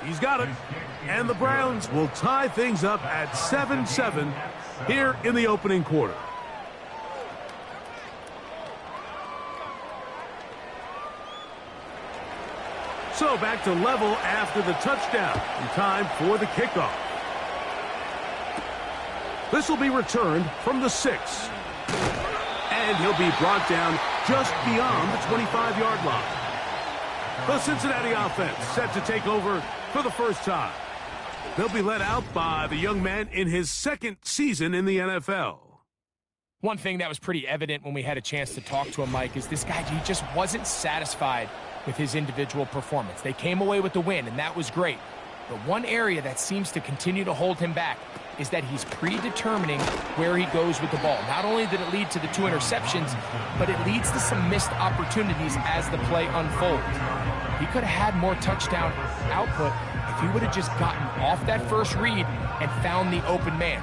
He's got it. And the Browns will tie things up at 7-7 here in the opening quarter. So back to level after the touchdown. And time for the kickoff. This will be returned from the 6. And he'll be brought down just beyond the 25-yard line. The Cincinnati offense set to take over for the first time. They'll be led out by the young man in his second season in the NFL. One thing that was pretty evident when we had a chance to talk to him, Mike, is this guy, he just wasn't satisfied with his individual performance. They came away with the win, and that was great. But one area that seems to continue to hold him back is that he's predetermining where he goes with the ball. Not only did it lead to the 2 interceptions, but it leads to some missed opportunities as the play unfolds. He could have had more touchdown output if he would have just gotten off that first read and found the open man.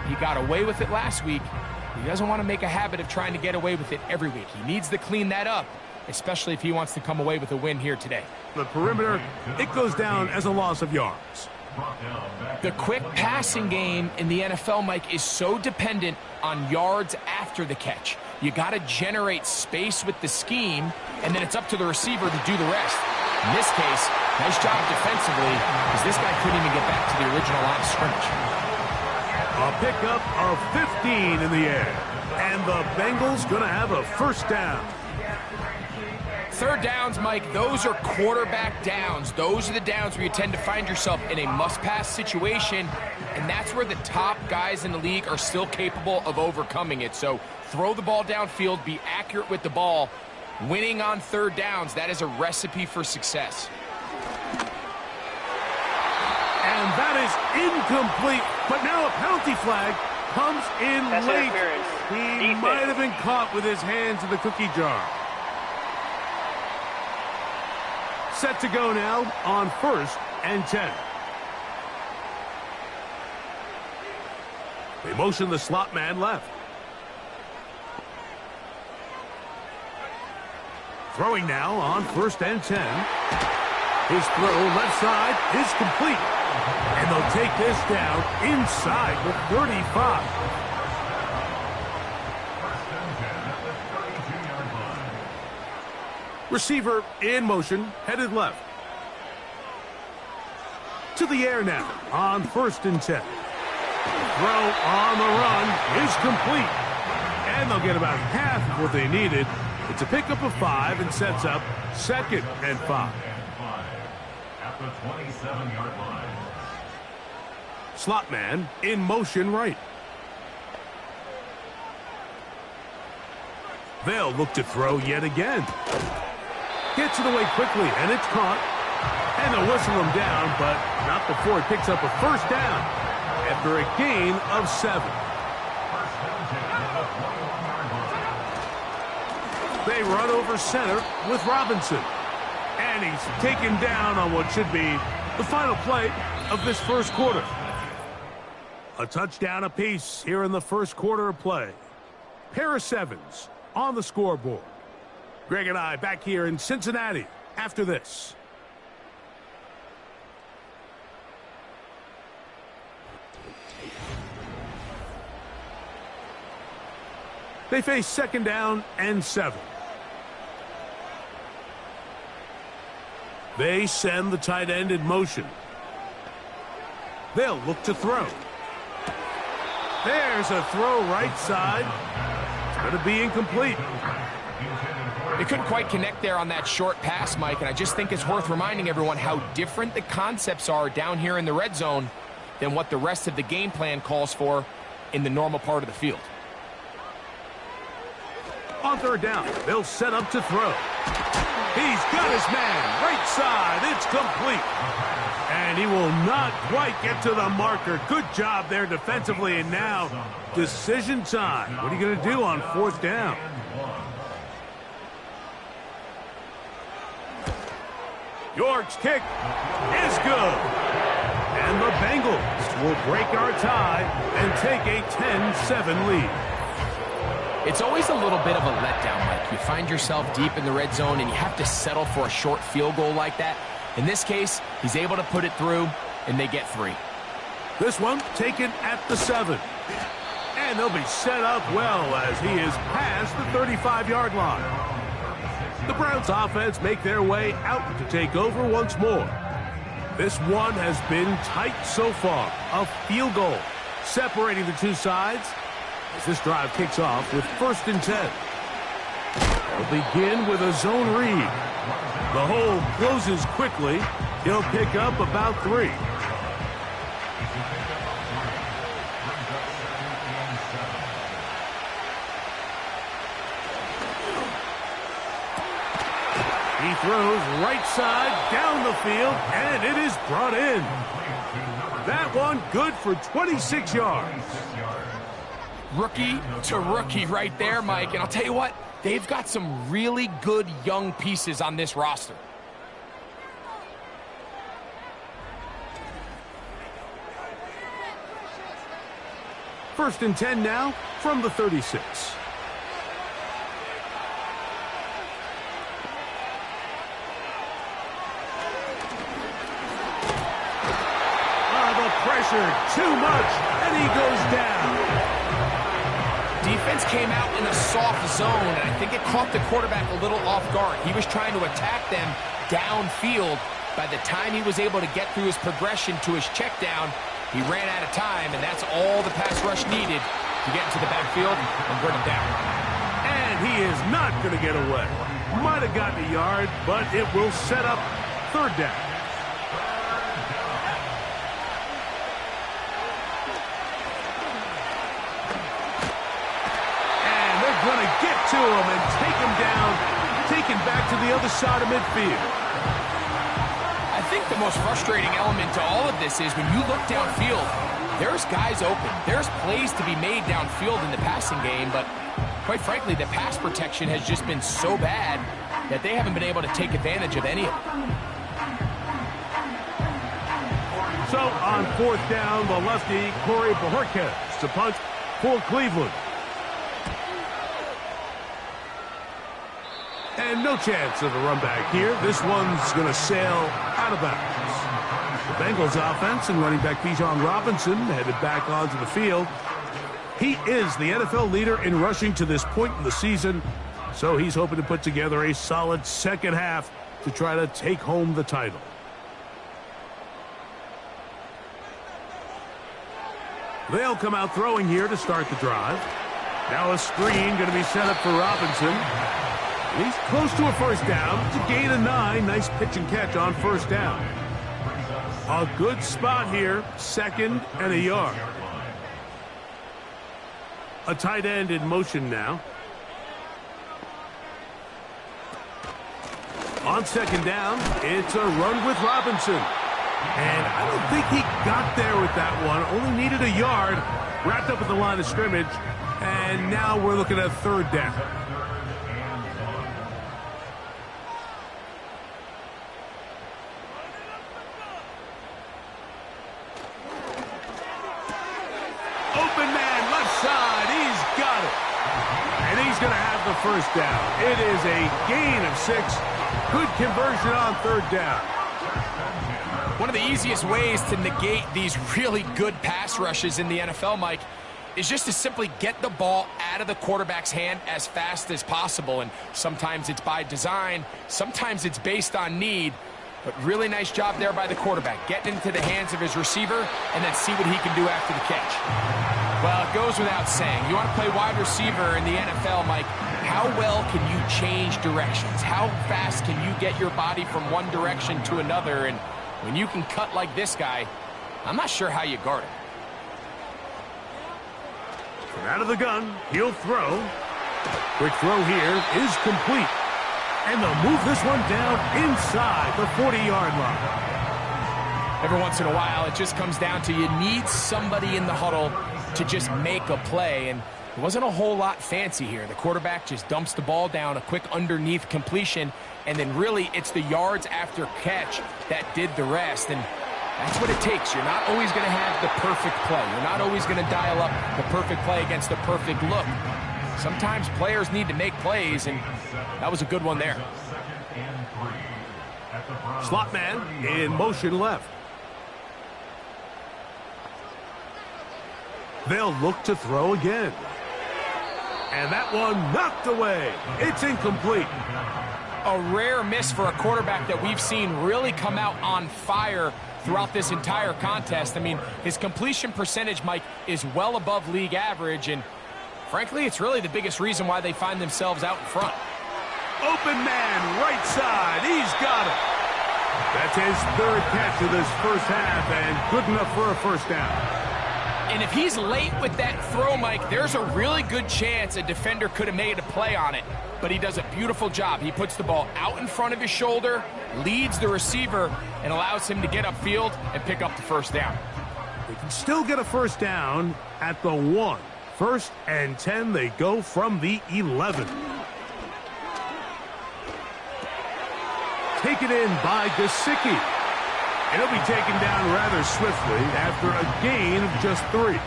He got away with it last week. He doesn't want to make a habit of trying to get away with it every week. He needs to clean that up, especially if he wants to come away with a win here today. The perimeter, it goes down as a loss of yards. The quick passing game in the NFL, Mike, is so dependent on yards after the catch. You got to generate space with the scheme, and then it's up to the receiver to do the rest. In this case, nice job defensively, because this guy couldn't even get back to the original line of scrimmage. A pickup of 15 in the air, and the Bengals going to have a first down. Third downs, Mike, those are quarterback downs. Those are the downs where you tend to find yourself in a must-pass situation, and that's where the top guys in the league are still capable of overcoming it. So throw the ball downfield, be accurate with the ball. Winning on third downs, that is a recipe for success. And that is incomplete, but now a penalty flag comes in late. He might have been caught with his hands in the cookie jar. Set to go now on 1st and 10. They motion the slot man left. Throwing now on 1st and 10. His throw left side is complete. And they'll take this down inside the 35. Receiver in motion, headed left. To the air now on 1st and 10. Throw on the run is complete. And they'll get about half of what they needed. It's a pickup of 5 and sets up 2nd and 5. At the 27-yard line. Slot man in motion right. They'll look to throw yet again. Gets it away quickly, and it's caught. And they'll whistle him down, but not before it picks up a first down after a gain of 7. They run over center with Robinson. And he's taken down on what should be the final play of this first quarter. A touchdown apiece here in the first quarter of play. Pair of 7s on the scoreboard. Greg and I back here in Cincinnati after this. They face 2nd down and 7. They send the tight end in motion. They'll look to throw. There's a throw right side. It's going to be incomplete. They couldn't quite connect there on that short pass, Mike, and I just think it's worth reminding everyone how different the concepts are down here in the red zone than what the rest of the game plan calls for in the normal part of the field. On 3rd down, they'll set up to throw. He's got his man, right side, it's complete. And he will not quite get to the marker. Good job there defensively, and now decision time. What are you going to do on 4th down? York's kick is good. And the Bengals will break our tie and take a 10-7 lead. It's always a little bit of a letdown, Mike. You find yourself deep in the red zone and you have to settle for a short field goal like that. In this case, he's able to put it through, and they get 3. This one taken at the 7. And they'll be set up well as he is past the 35-yard line. The Browns offense make their way out to take over once more. This one has been tight so far. A field goal separating the two sides as this drive kicks off with 1st and 10. They'll begin with a zone read. The hole closes quickly. He'll pick up about 3. He throws right side down the field, and it is brought in. That one good for 26 yards. Rookie to rookie right there, Mike. And I'll tell you what, they've got some really good young pieces on this roster. First and 10 now from the 36. Pressure too much, and he goes down. Defense came out in a soft zone, and I think it caught the quarterback a little off guard. He was trying to attack them downfield. By the time he was able to get through his progression to his check down, he ran out of time, and that's all the pass rush needed to get into the backfield and bring it down. And he is not going to get away. Might have gotten a yard, but it will set up 3rd down. Going to get to him and take him down, taken back to the other side of midfield. I think the most frustrating element to all of this is when you look downfield, there's guys open. There's plays to be made downfield in the passing game, but quite frankly, the pass protection has just been so bad that they haven't been able to take advantage of any of it. So on 4th down, the lefty, Corey Bojorquez to punt for Cleveland. And no chance of a run back here. This one's going to sail out of bounds. The Bengals offense and running back Bijan Robinson headed back onto the field. He is the NFL leader in rushing to this point in the season, so he's hoping to put together a solid second half to try to take home the title. They'll come out throwing here to start the drive. Now a screen going to be set up for Robinson. He's close to a 1st down. It's a gain of 9. Nice pitch and catch on 1st down. A good spot here. 2nd and a yard. A tight end in motion now. On 2nd down, it's a run with Robinson. And I don't think he got there with that one. Only needed a yard. Wrapped up at the line of scrimmage. And now we're looking at 3rd down. Going to have the 1st down. It is a gain of 6. Good conversion on 3rd down. One of the easiest ways to negate these really good pass rushes in the NFL, Mike, is just to simply get the ball out of the quarterback's hand as fast as possible. And sometimes it's by design, sometimes it's based on need. But really nice job there by the quarterback, getting into the hands of his receiver and then see what he can do after the catch. Well, it goes without saying. You want to play wide receiver in the NFL, Mike, how well can you change directions? How fast can you get your body from one direction to another? And when you can cut like this guy, I'm not sure how you guard it. From out of the gun, he'll throw. Quick throw here is complete. And they'll move this one down inside the 40-yard line. Every once in a while, it just comes down to you need somebody in the huddle to just make a play. And it wasn't a whole lot fancy here. The quarterback just dumps the ball down, a quick underneath completion, and then really it's the yards after catch that did the rest. And that's what it takes. You're not always going to have the perfect play. You're not always going to dial up the perfect play against the perfect look. Sometimes players need to make plays, and that was a good one there. Slot man in motion left. They'll look to throw again. And that one knocked away. It's incomplete. A rare miss for a quarterback that we've seen really come out on fire throughout this entire contest. I mean, his completion percentage, Mike, is well above league average, and frankly, it's really the biggest reason why they find themselves out in front. Open man, right side. He's got it. That's his third catch of this first half, and good enough for a first down. And if he's late with that throw, Mike, there's a really good chance a defender could have made a play on it. But he does a beautiful job. He puts the ball out in front of his shoulder, leads the receiver, and allows him to get upfield and pick up the first down. They can still get a first down at the 1. 1st and 10, they go from the 11. Taken in by Gesicki. And he'll be taken down rather swiftly after a gain of just 3. Brings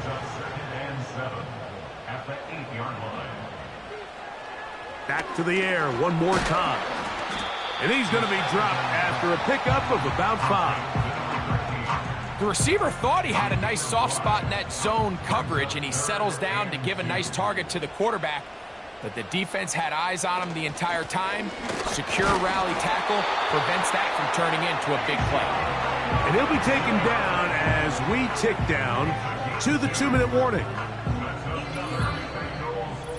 up 2nd and 7 at the 8-yard line. Back to the air one more time. And he's going to be dropped after a pickup of about 5. The receiver thought he had a nice soft spot in that zone coverage, and he settles down to give a nice target to the quarterback. But the defense had eyes on him the entire time. Secure rally tackle prevents that from turning into a big play. And he'll be taken down as we tick down to the 2-minute warning.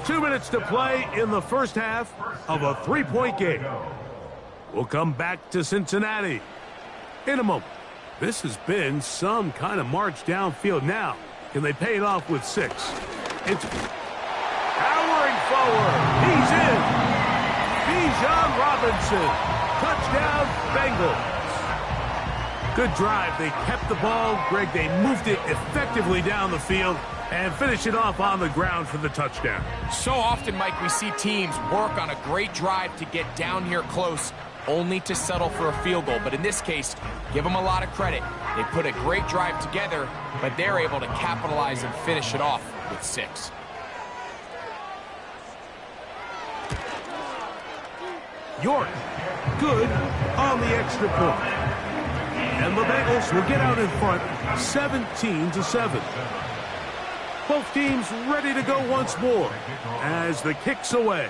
2 minutes to play in the first half of a 3-point game. We'll come back to Cincinnati in a moment. This has been some kind of march downfield now. Can they pay it off with 6? It's powering forward. He's in. Bijan Robinson. Touchdown, Bengals. Good drive. They kept the ball. Greg, they moved it effectively down the field and finish it off on the ground for the touchdown. So often, Mike, we see teams work on a great drive to get down here close, only to settle for a field goal. But in this case, give them a lot of credit. They put a great drive together, but they're able to capitalize and finish it off with 6. York, good on the extra point. And the Bengals will get out in front, 17-7. Both teams ready to go once more as the kick's away.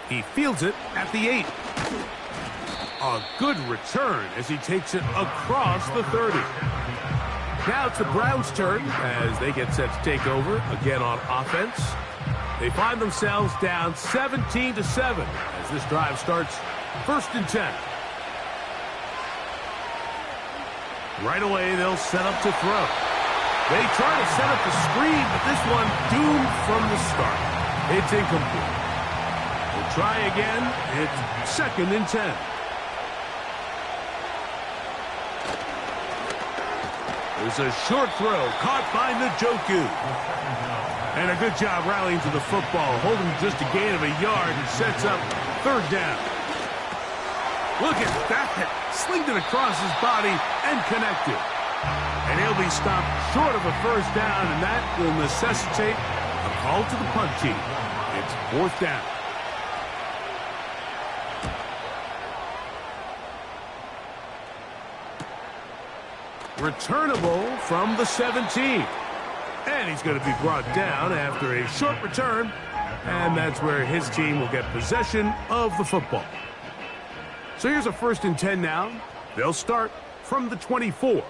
He fields it at the 8. A good return as he takes it across the 30. Now it's the Browns' turn as they get set to take over again on offense. They find themselves down 17-7 as this drive starts 1st and 10. Right away, they'll set up to throw. They try to set up the screen, but this one doomed from the start. It's incomplete. We'll try again. It's 2nd and 10. There's a short throw caught by Njoku. And a good job rallying to the football, holding just a gain of a yard and sets up 3rd down. Look at that. Slinged it across his body and connected. And he'll be stopped short of a first down, and that will necessitate a call to the punt team. It's 4th down. Returnable from the 17. And he's going to be brought down after a short return. And that's where his team will get possession of the football. So here's a 1st and 10 now. They'll start from the 24.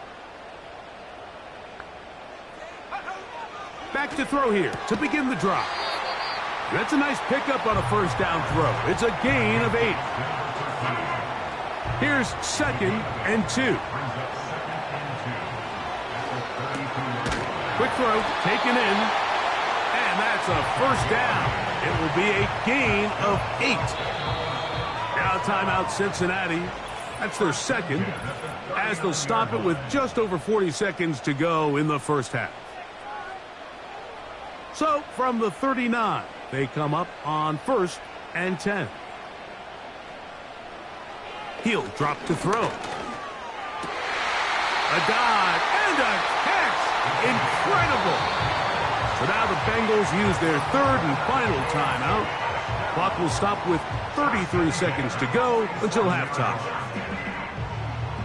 Back to throw here to begin the drive. That's a nice pickup on a first down throw. It's a gain of 8. Here's 2nd and 2. Quick throw, taken in, and that's a first down. It will be a gain of 8. Now timeout Cincinnati. That's their 2nd, as they'll stop it with just over 40 seconds to go in the first half. So from the 39, they come up on 1st and 10. He'll drop to throw. A dive and a catch. Incredible. So now the Bengals use their 3rd and final timeout. Clock clock will stop with 33 seconds to go until halftime.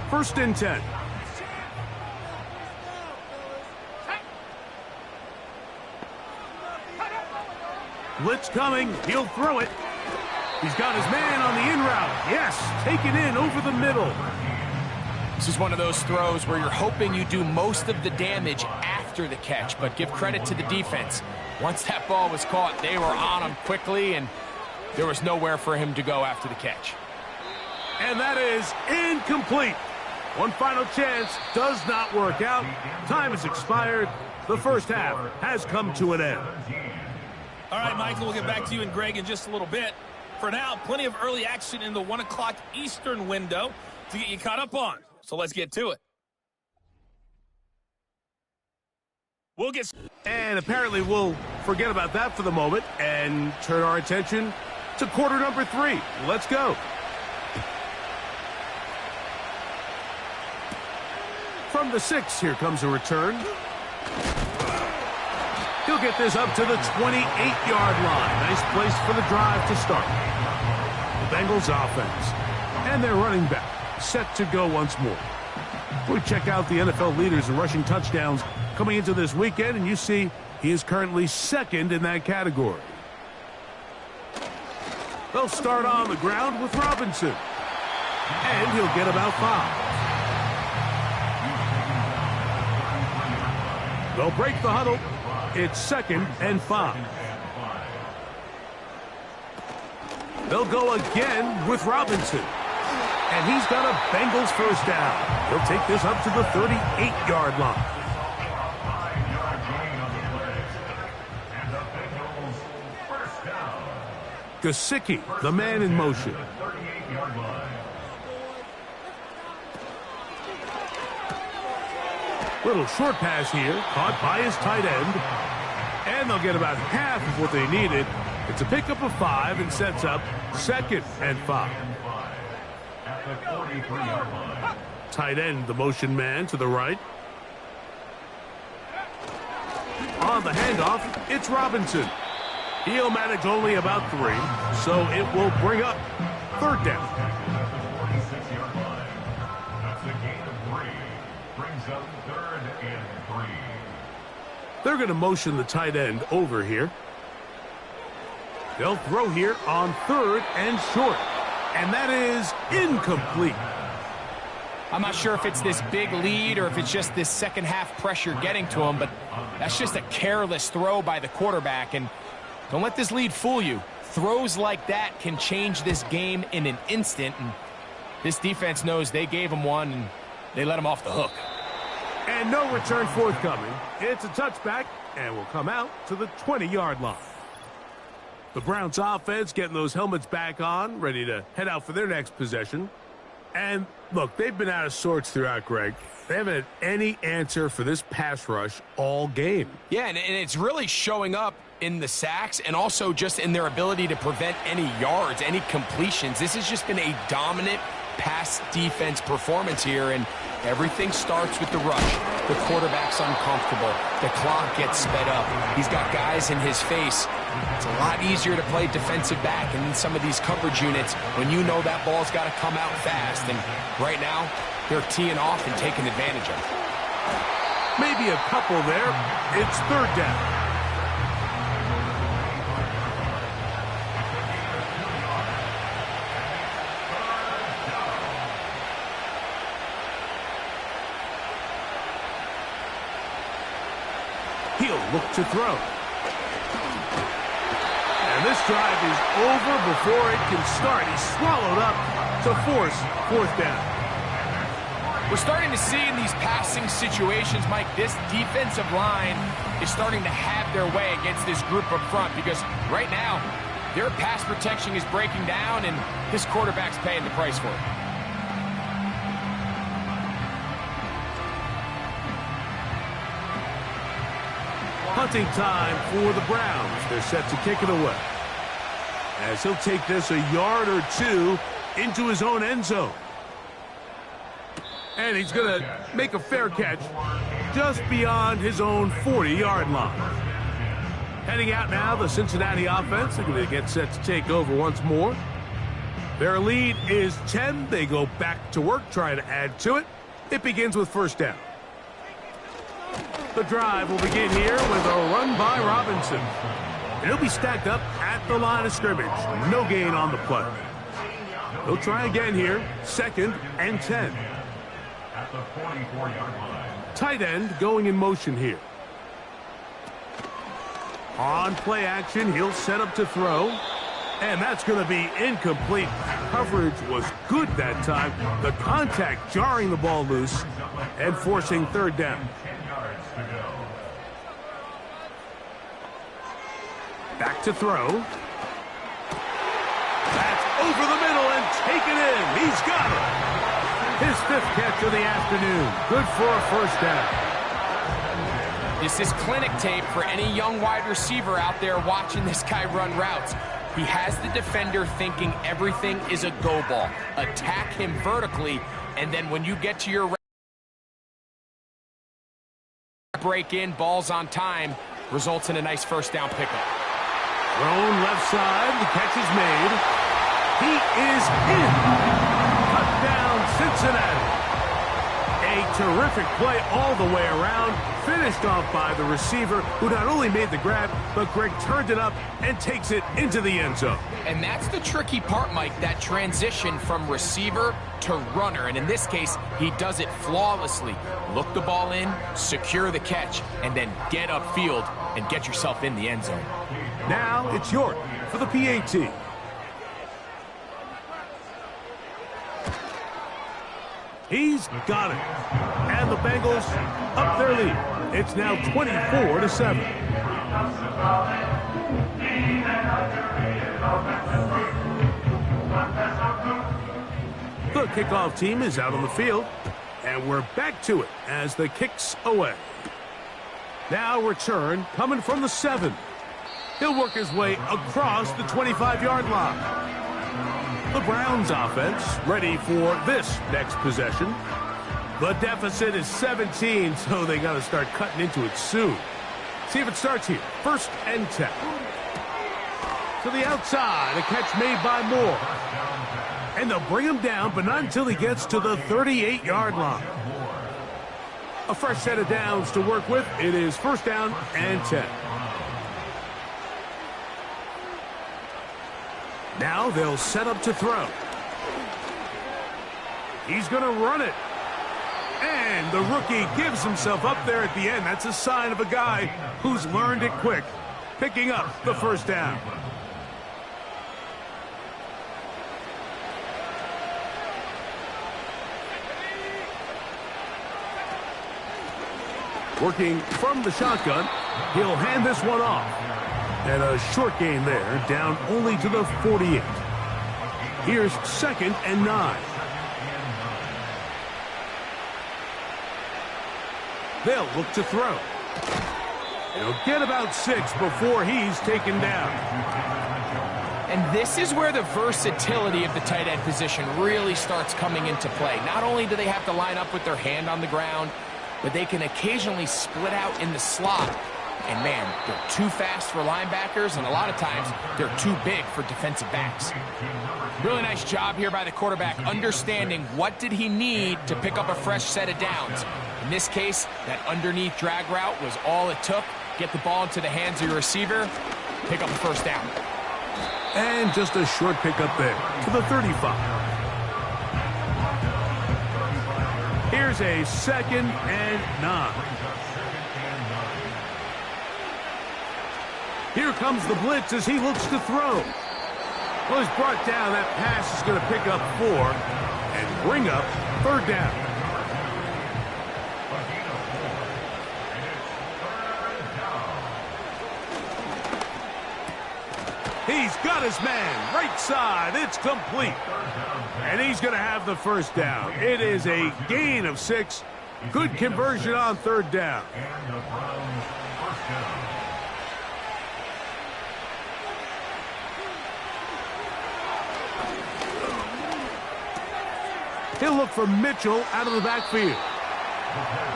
1st and 10. Blitz coming. He'll throw it. He's got his man on the in route. Yes, take it in over the middle. This is one of those throws where you're hoping you do most of the damage after the catch, but give credit to the defense. Once that ball was caught, they were on him quickly, and there was nowhere for him to go after the catch. And that is incomplete. One final chance does not work out. Time has expired. The first half has come to an end. All right, Michael, we'll get back to you and Greg in just a little bit. For now, plenty of early action in the 1 o'clock Eastern window to get you caught up on. So let's get to it. And apparently we'll forget about that for the moment and turn our attention to quarter number 3. Let's go. From the 6, here comes a return. He'll get this up to the 28-yard line. Nice place for the drive to start. The Bengals offense and their running back set to go once more. We check out the NFL leaders in rushing touchdowns coming into this weekend, and you see he is currently 2nd in that category. They'll start on the ground with Robinson, and he'll get about 5. They'll break the huddle. It's 2nd and 5. They'll go again with Robinson. And he's got a Bengals first down. He'll take this up to the 38-yard line. Gesicki, the man in motion. Little short pass here, caught by his tight end. And they'll get about half of what they needed. It's a pickup of 5 and sets up 2nd and 5. Tight end, the motion man to the right. On the handoff, it's Robinson. He'll manage only about 3, so it will bring up 3rd down. They're going to motion the tight end over here. They'll throw here on 3rd and short. And that is incomplete. I'm not sure if it's this big lead or if it's just this second half pressure getting to him, but that's just a careless throw by the quarterback. And don't let this lead fool you. Throws like that can change this game in an instant. And this defense knows they gave him one and they let him off the hook. And no return forthcoming. It's a touchback and will come out to the 20-yard line. The Browns offense getting those helmets back on, ready to head out for their next possession. And look, they've been out of sorts throughout, Greg. They haven't had any answer for this pass rush all game. Yeah, and it's really showing up in the sacks and also just in their ability to prevent any yards, any completions. This has just been a dominant pass defense performance here, and everything starts with the rush. The quarterback's uncomfortable. The clock gets sped up. He's got guys in his face. It's a lot easier to play defensive back and in some of these coverage units when you know that ball's got to come out fast. And right now, they're teeing off and taking advantage of it. Maybe a couple there. It's 3rd down. He'll look to throw. And this drive is over before it can start. He's swallowed up to force 4th down. We're starting to see in these passing situations, Mike, this defensive line is starting to have their way against this group up front because right now their pass protection is breaking down and this quarterback's paying the price for it. Hunting time for the Browns. They're set to kick it away. As he'll take this a yard or 2 into his own end zone. And he's going to make a fair catch just beyond his own 40-yard line. Heading out now, the Cincinnati offense. They're going to get set to take over once more. Their lead is 10. They go back to work, trying to add to it. It begins with first down. The drive will begin here with a run by Robinson. He'll be stacked up at the line of scrimmage. No gain on the play. They'll try again here. 2nd and 10. At the 44-yard line. Tight end going in motion here. On play action, he'll set up to throw. And that's going to be incomplete. Coverage was good that time. The contact jarring the ball loose and forcing third down. 10 yards to go. Back to throw. That's over the middle and taken in. He's got it. His 5th catch of the afternoon. Good for a first down. This is clinic tape for any young wide receiver out there watching this guy run routes. He has the defender thinking everything is a go ball. Attack him vertically, and then when you get to your break in, balls on time, results in a nice first down pickup. Thrown left side, the catch is made. He is in. Touchdown, Cincinnati. A terrific play all the way around, finished off by the receiver, who not only made the grab, but Greg turned it up and takes it into the end zone. And that's the tricky part, Mike, that transition from receiver to runner. And in this case, he does it flawlessly. Look the ball in, secure the catch, and then get upfield and get yourself in the end zone. Now it's York for the PAT. He's got it. And the Bengals up their lead. It's now 24-7. The kickoff team is out on the field, and we're back to it as the kick's away. Now return coming from the 7. He'll work his way across the 25-yard line. The Browns offense ready for this next possession. The deficit is 17, so they got to start cutting into it soon. See if it starts here. 1st and 10. To the outside, a catch made by Moore. And they'll bring him down, but not until he gets to the 38-yard line. A fresh set of downs to work with. It is 1st down and 10. Now they'll set up to throw. He's going to run it. And the rookie gives himself up there at the end. That's a sign of a guy who's learned it quick, picking up the 1st down. Working from the shotgun, he'll hand this one off. And a short gain there, down only to the 48. Here's 2nd and 9. They'll look to throw. He'll get about 6 before he's taken down. And this is where the versatility of the tight end position really starts coming into play. Not only do they have to line up with their hand on the ground, but they can occasionally split out in the slot. And man, they're too fast for linebackers, and a lot of times they're too big for defensive backs. Really nice job here by the quarterback, understanding what did he need to pick up a fresh set of downs. In this case, that underneath drag route was all it took. Get the ball into the hands of your receiver, pick up a 1st down. And just a short pickup there to the 35. Here's a 2nd and 9. Here comes the blitz as he looks to throw. Well, he's brought down. That pass is going to pick up 4 and bring up 3rd down. He's got his man right side. It's complete. And he's going to have the 1st down. It is a gain of 6. Good conversion on 3rd down. He'll look for Mitchell out of the backfield.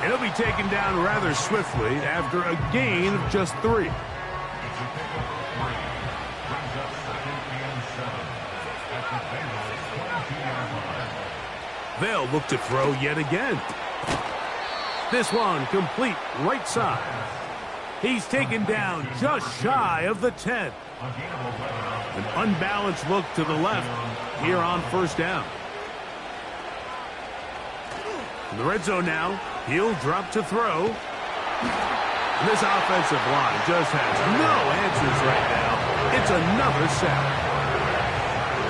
And he'll be taken down rather swiftly after a gain of just 3. They'll look to throw yet again. This one complete right side. He's taken down just shy of the 10. An unbalanced look to the left here on first down. In the red zone now, he'll drop to throw. This offensive line just has no answers right now. It's another sack.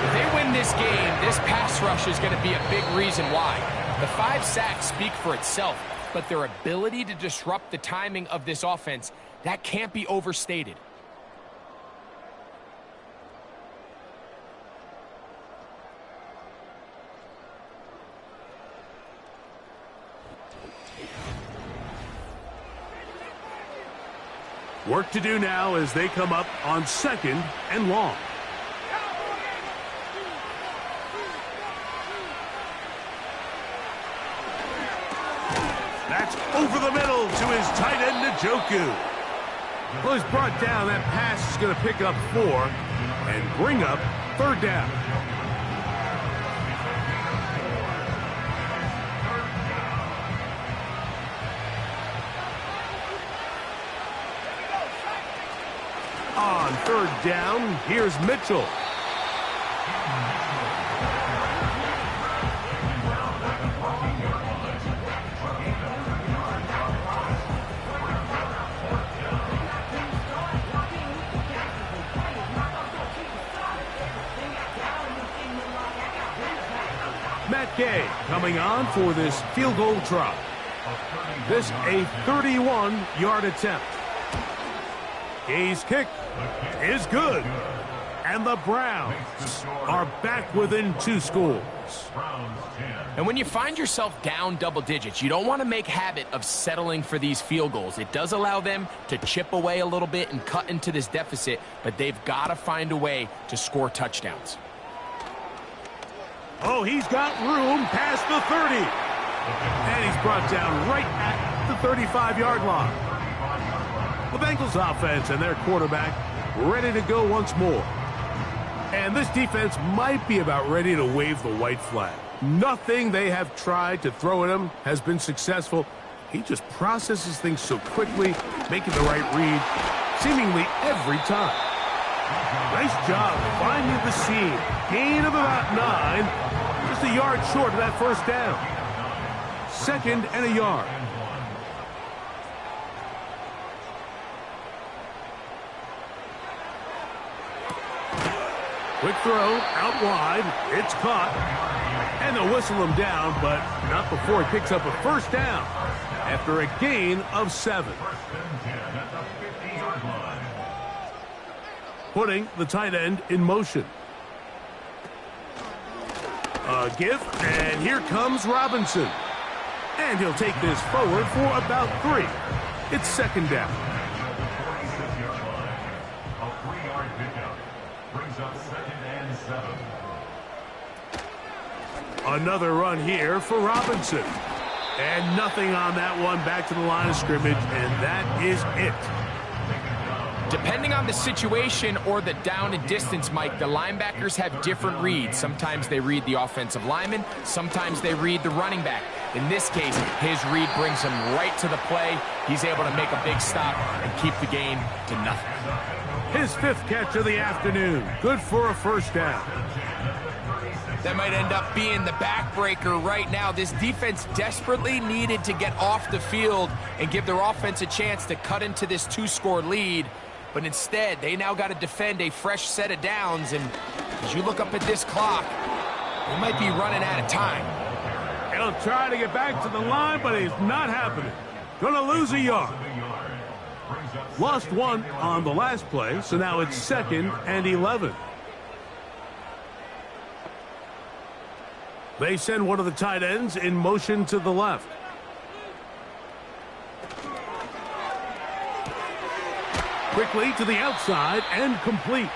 If they win this game, this pass rush is going to be a big reason why. The 5 sacks speak for itself, but their ability to disrupt the timing of this offense, that can't be overstated. Work to do now as they come up on 2nd and long. That's over the middle to his tight end, Njoku. Well, he's brought down. That pass is going to pick up 4 and bring up 3rd down. On 3rd down, here's Mitchell. Matt Gay coming on for this field goal try. This a 31-yard attempt. Gay's kick is good. And the Browns are back within 2 scores. And when you find yourself down double digits, you don't want to make habit of settling for these field goals. It does allow them to chip away a little bit and cut into this deficit, but they've got to find a way to score touchdowns. Oh, he's got room past the 30. And he's brought down right at the 35-yard line. The Bengals offense and their quarterback ready to go once more. And this defense might be about ready to wave the white flag. Nothing they have tried to throw at him has been successful. He just processes things so quickly, making the right read seemingly every time. Nice job finding the seam. Gain of about 9. Just a yard short of that first down. 2nd and a yard. Quick throw out wide. It's caught. And they'll whistle him down, but not before he picks up a first down after a gain of 7. Putting the tight end in motion. A give, and here comes Robinson. And he'll take this forward for about 3. It's 2nd down. A 3-yard pickup brings up 2nd and 7. Another run here for Robinson. And nothing on that one, back to the line of scrimmage, and that is it. Depending on the situation or the down and distance, Mike, the linebackers have different reads. Sometimes they read the offensive lineman. Sometimes they read the running back. In this case, his read brings him right to the play. He's able to make a big stop and keep the game to nothing. His 5th catch of the afternoon. Good for a first down. That might end up being the backbreaker right now. This defense desperately needed to get off the field and give their offense a chance to cut into this 2-score lead. But instead, they now got to defend a fresh set of downs. And as you look up at this clock, they might be running out of time. He'll try to get back to the line, but it's not happening. Gonna lose a yard. Lost 1 on the last play, so now it's 2nd and 11. They send one of the tight ends in motion to the left. Quickly to the outside and complete.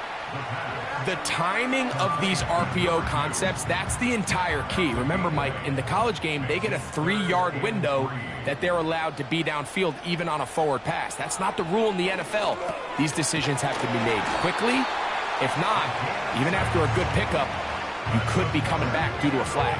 The timing of these RPO concepts, that's the entire key. Remember, Mike, in the college game, they get a 3-yard window that they're allowed to be downfield even on a forward pass. That's not the rule in the NFL. These decisions have to be made quickly. If not, even after a good pickup, you could be coming back due to a flag.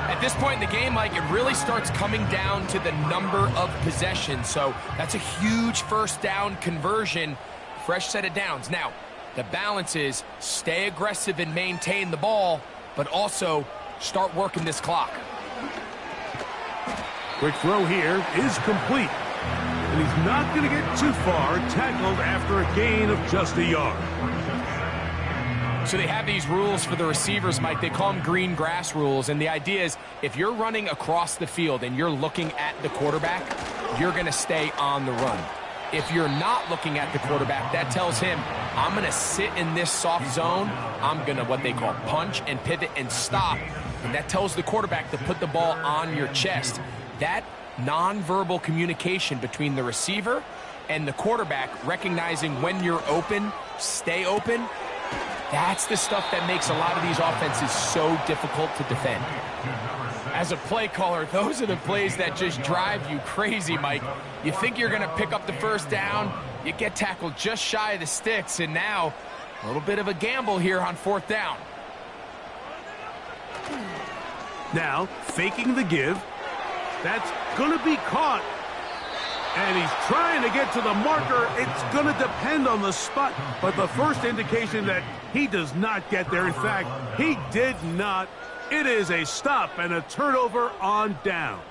At this point in the game, Mike, it really starts coming down to the number of possessions. So that's a huge first down conversion, fresh set of downs. Now, the balance is stay aggressive and maintain the ball, but also start working this clock. Quick throw here is complete. And he's not going to get too far, tackled after a gain of just a yard. So they have these rules for the receivers, Mike. They call them green grass rules. And the idea is if you're running across the field and you're looking at the quarterback, you're going to stay on the run. If you're not looking at the quarterback, that tells him, I'm going to sit in this soft zone. I'm going to what they call punch and pivot and stop. And that tells the quarterback to put the ball on your chest. That nonverbal communication between the receiver and the quarterback, recognizing when you're open, stay open, that's the stuff that makes a lot of these offenses so difficult to defend. As a play caller, those are the plays that just drive you crazy, Mike. You think you're going to pick up the first down, you get tackled just shy of the sticks, and now a little bit of a gamble here on fourth down. Now, faking the give. That's going to be caught. And he's trying to get to the marker. It's going to depend on the spot. But the first indication that he does not get there, in fact, he did not. It is a stop and a turnover on downs.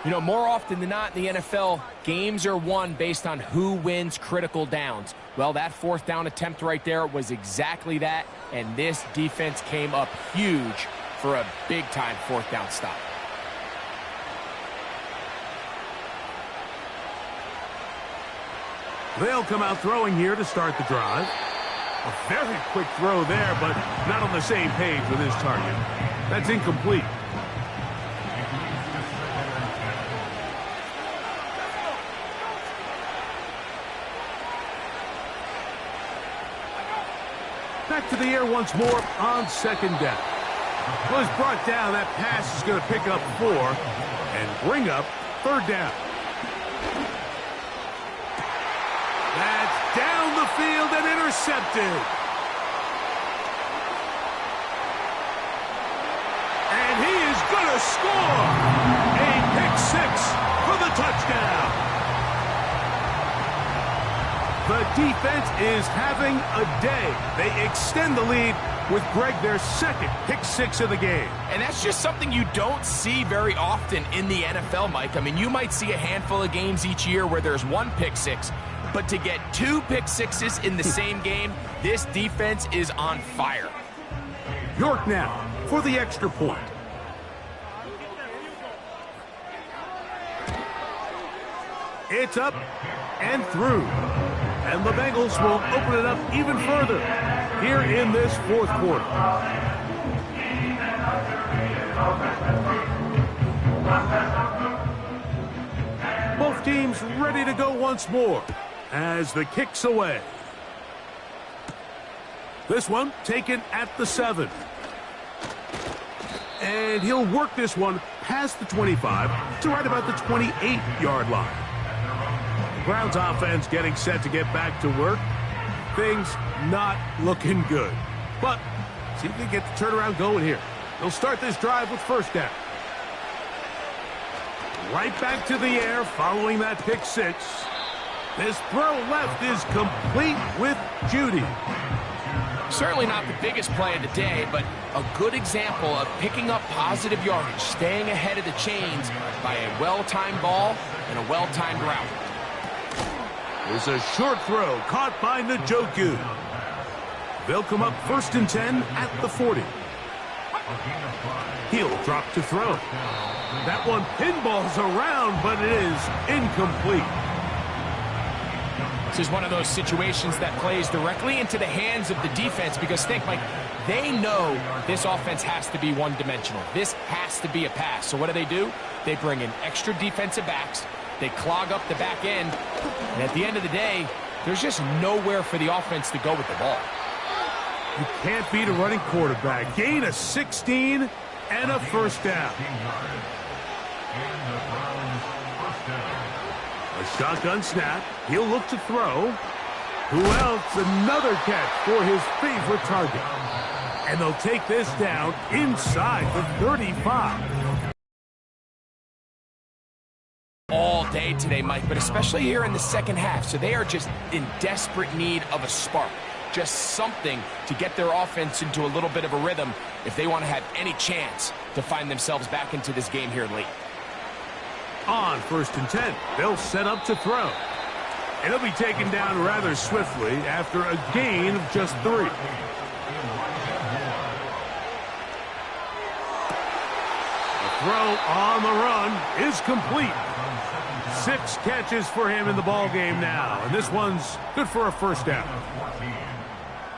You know, more often than not in the NFL, games are won based on who wins critical downs. Well, that fourth down attempt right there was exactly that. And this defense came up huge for a big-time fourth down stop. They'll come out throwing here to start the drive. A very quick throw there, but not on the same page with his target. That's incomplete. Back to the air once more on second down. Well, it's brought down. That pass is going to pick up 4 and bring up third down. That's down the field and intercepted. And he is going to score. A pick 6 for the touchdown. The defense is having a day. They extend the lead with Greg, their second pick 6 of the game. And that's just something you don't see very often in the NFL, Mike. I mean, you might see a handful of games each year where there's 1 pick 6. But to get 2 pick 6s in the same game, this defense is on fire. York now for the extra point. It's up and through. And the Bengals will open it up even further here in this fourth quarter. Both teams ready to go once more as the kick's away. This one taken at the 7. And he'll work this one past the 25 to right about the 28-yard line. The Browns offense getting set to get back to work. Things not looking good. But see if they get the turnaround going here. They'll start this drive with first down. Right back to the air following that pick 6. This throw left is complete with Judy. Certainly not the biggest play of the day, but a good example of picking up positive yardage, staying ahead of the chains by a well-timed ball and a well-timed route. There's a short throw caught by Njoku. They'll come up 1st and 10 at the 40. He'll drop to throw. That one pinballs around, but it is incomplete. This is one of those situations that plays directly into the hands of the defense because think, Mike, they know this offense has to be one-dimensional. This has to be a pass. So what do? They bring in extra defensive backs. They clog up the back end. And at the end of the day, there's just nowhere for the offense to go with the ball. You can't beat a running quarterback. Gain of 16 and a first down. A shotgun snap. He'll look to throw. Who else? Another catch for his favorite target. And they'll take this down inside the 35. All day today, Mike, but especially here in the second half. So they are just in desperate need of a spark. Just something to get their offense into a little bit of a rhythm if they want to have any chance to find themselves back into this game here late. On 1st and 10, they'll set up to throw. And he'll be taken down rather swiftly after a gain of just 3. Throw on the run is complete. 6 catches for him in the ball game now, and this one's good for a first down.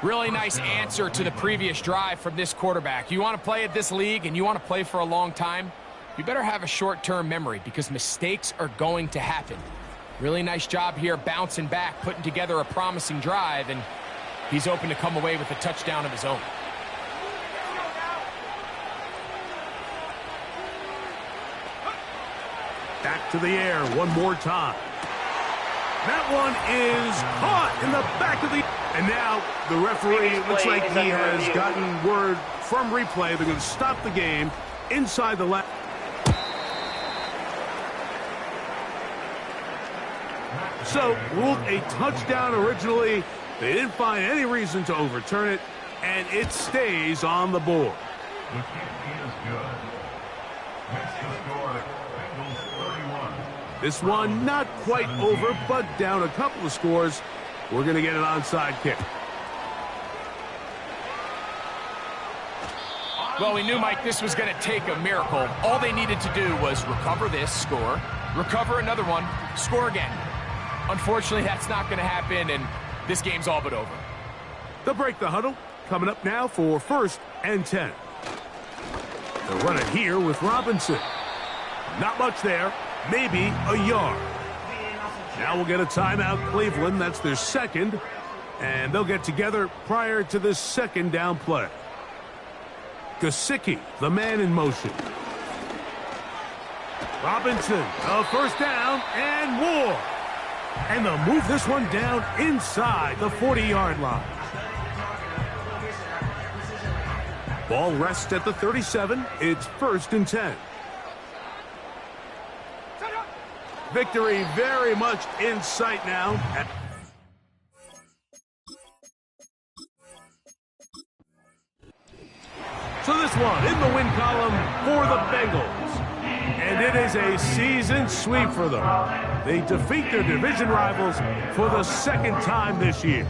Really nice answer to the previous drive from this quarterback. You want to play at this league and you want to play for a long time, you better have a short-term memory because mistakes are going to happen. Really nice job here bouncing back, putting together a promising drive, and he's open to come away with a touchdown of his own. Back to the air one more time. That one is caught in the back of the... And now the referee looks like he has gotten word from replay. They're going to stop the game inside the left. So, ruled a touchdown originally. They didn't find any reason to overturn it, and it stays on the board. The kick is good. Makes the score Bengals 31. This one not quite over, but down a couple of scores. We're going to get an onside kick. Well, we knew, Mike, this was going to take a miracle. All they needed to do was recover this, score, recover another one, score again. Unfortunately, that's not going to happen, and this game's all but over. They'll break the huddle. Coming up now for 1st and 10. They'll run it here with Robinson. Not much there. Maybe a yard. Now we'll get a timeout, Cleveland. That's their second. And they'll get together prior to this second down play. Gesicki, the man in motion. Robinson, a first down and more. And they'll move this one down inside the 40-yard line. Ball rests at the 37. It's 1st and 10. Victory very much in sight now. So this one in the win column for the Bengals. And it is a season sweep for them. They defeat their division rivals for the second time this year.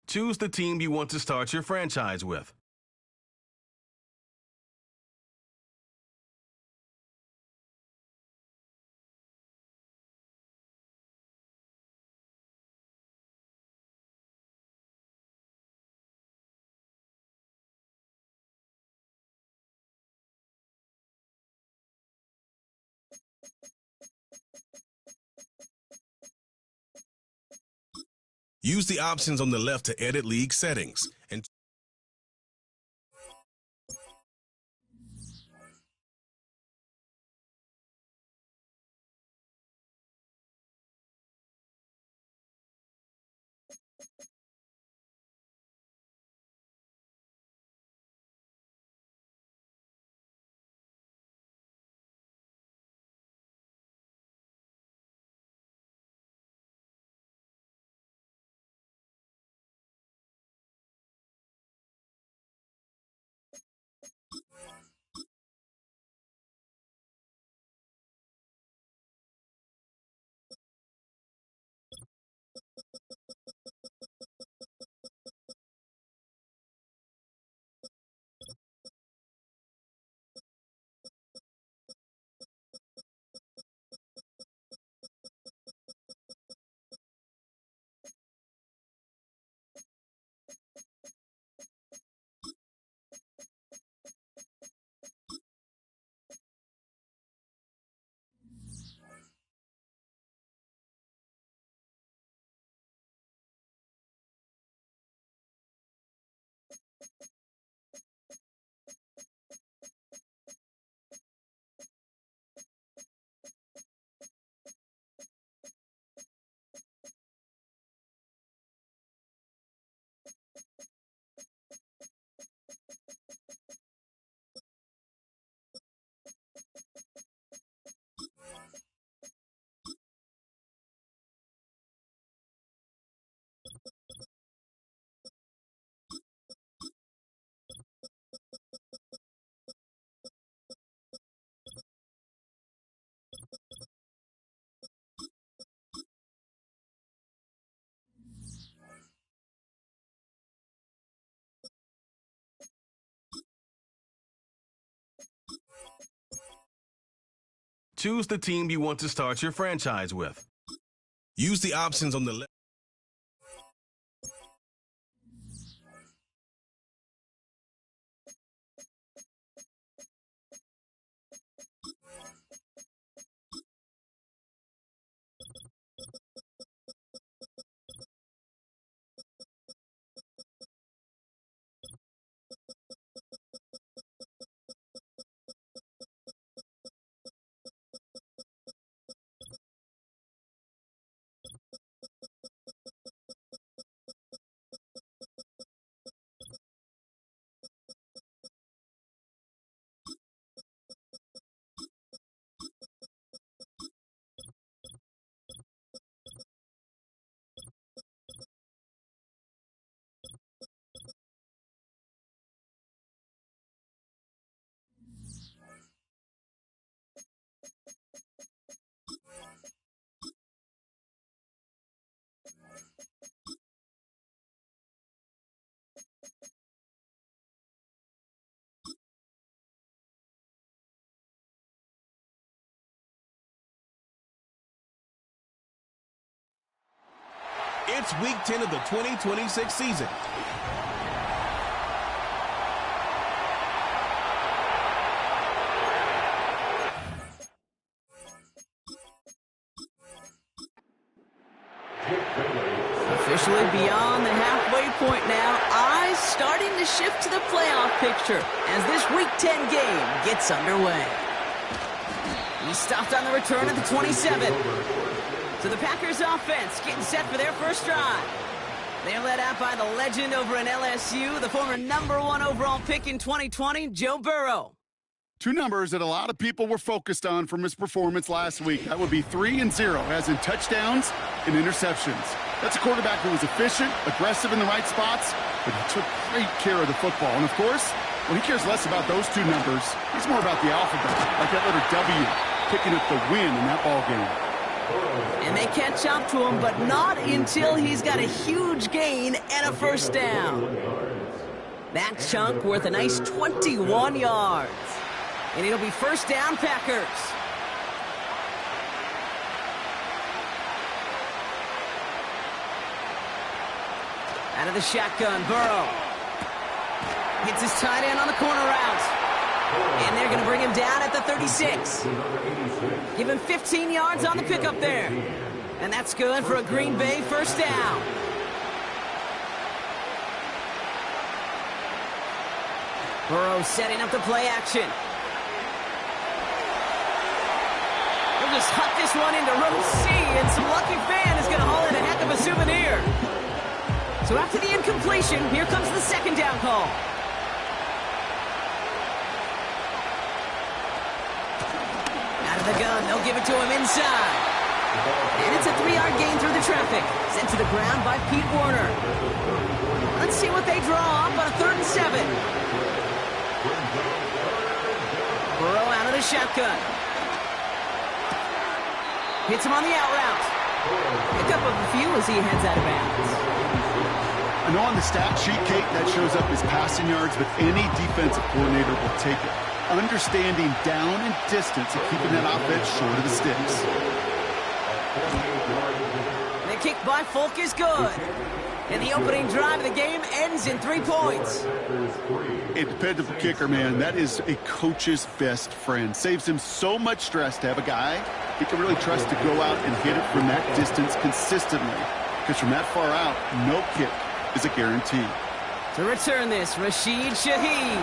Choose the team you want to start your franchise with. Use the options on the left to edit league settings and choose the team you want to start your franchise with. Use the options on the left. It's week 10 of the 2026 season. Officially beyond the halfway point now, eyes starting to shift to the playoff picture as this Week 10 game gets underway. He stopped on the return at the 27. So the Packers offense getting set for their first drive. They're led out by the legend over in LSU, the former #1 overall pick in 2020, Joe Burrow. Two numbers that a lot of people were focused on from his performance last week. That would be 3 and 0, as in touchdowns and interceptions. That's a quarterback who was efficient, aggressive in the right spots, but he took great care of the football. And, of course, well, he cares less about those two numbers. He's more about the alphabet, like that letter W, picking up the win in that ball game. And they catch up to him, but not until he's got a huge gain and a first down. That chunk worth a nice 21 yards. And it'll be first down, Packers. Out of the shotgun, Burrow. Gets his tight end on the corner route. And they're going to bring him down at the 36. Give him 15 yards on the pickup there. And that's good for a Green Bay first down. Burrow setting up the play action. He'll just huck this one into row C, and some lucky fan is going to haul in a heck of a souvenir. So after the incompletion, here comes the second down call. Out of the gun, they'll give it to him inside. And it's a 3-yard gain through the traffic. Sent to the ground by Pete Werner. Let's see what they draw up on a 3rd and 7. Burrow out of the shotgun. Hits him on the out route. Pick up a few as he heads out of bounds. I know on the stat sheet, Kate, that shows up as passing yards, but any defensive coordinator will take it. Understanding down and distance and keeping that offense short of the sticks. The kick by Folk is good. And the opening drive of the game ends in 3 points. A dependable kicker, man. That is a coach's best friend. Saves him so much stress to have a guy he can really trust to go out and hit it from that distance consistently. Because from that far out, no kick is a guarantee. To return this, Rashid Shaheed.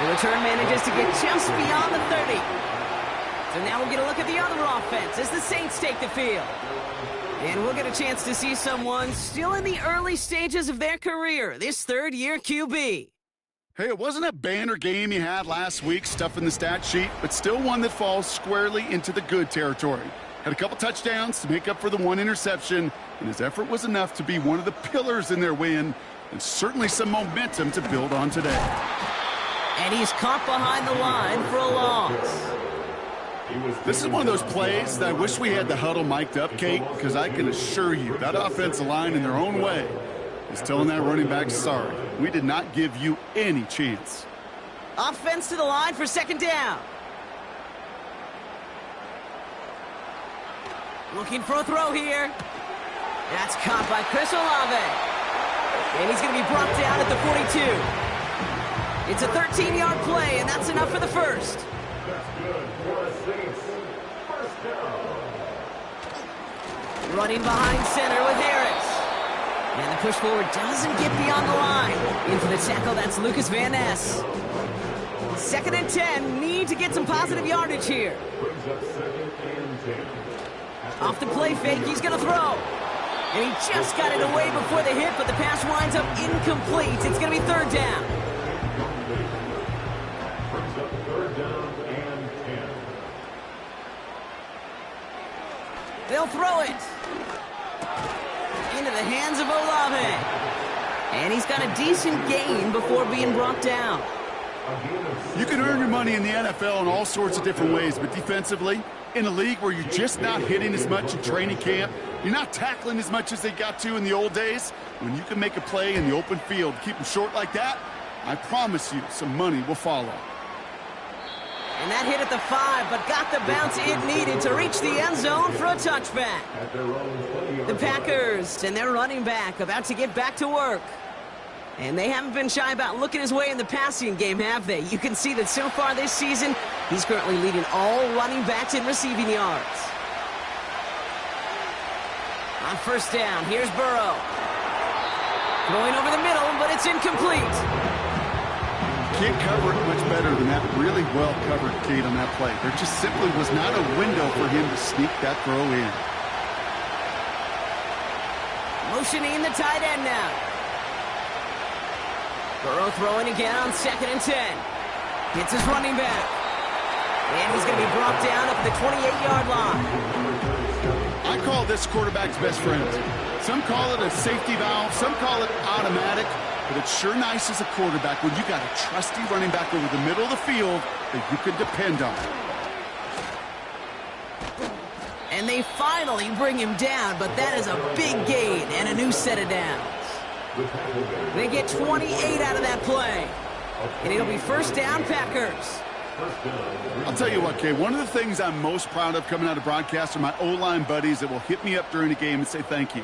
The return manages to get just beyond the 30. So now we'll get a look at the other offense as the Saints take the field. And we'll get a chance to see someone still in the early stages of their career, this 3rd-year QB. Hey, it wasn't a banner game you had last week, stuff in the stat sheet, but still one that falls squarely into the good territory. Had a couple touchdowns to make up for the 1 interception, and his effort was enough to be one of the pillars in their win, and certainly some momentum to build on today. And he's caught behind the line for a loss. This is one of those plays that I wish we had the huddle mic'd up, Kate, because I can assure you that offensive line in their own way is telling that running back, sorry, we did not give you any chance. Offense to the line for 2nd down. Looking for a throw here. That's caught by Chris Olave. And he's going to be brought down at the 42. It's a 13-yard play, and that's enough for the first. Running behind center with Harris. And the push forward doesn't get beyond the line. In for the tackle, that's Lucas Van Ness. 2nd and 10, need to get some positive yardage here. Off the play fake, he's going to throw. And he just got it away before the hit, but the pass winds up incomplete. It's going to be 3rd down. They'll throw it into the hands of Olave. And he's got a decent gain before being brought down. You can earn your money in the NFL in all sorts of different ways, but defensively, in a league where you're just not hitting as much in training camp, you're not tackling as much as they got to in the old days, when you can make a play in the open field, keep them short like that, I promise you some money will follow. And that hit at the 5, but got the bounce it needed to reach the end zone for a touchback. The Packers and their running back about to get back to work. And they haven't been shy about looking his way in the passing game, have they? You can see that so far this season, he's currently leading all running backs in receiving yards. On 1st down, here's Burrow. Throwing over the middle, but it's incomplete. Can't cover it much better than that really well-covered Kate on that play. There just simply was not a window for him to sneak that throw in. Motioning the tight end now. Burrow throwing again on 2nd and 10. Hits his running back. And he's going to be brought down up the 28-yard line. I call this quarterback's best friend. Some call it a safety valve, some call it automatic, but it's sure nice as a quarterback when you got a trusty running back over the middle of the field that you can depend on. And they finally bring him down, but that is a big gain and a new set of downs. They get 28 out of that play. And it'll be first down, Packers. I'll tell you what, Kay, one of the things I'm most proud of coming out of broadcast are my O-line buddies that will hit me up during the game and say thank you.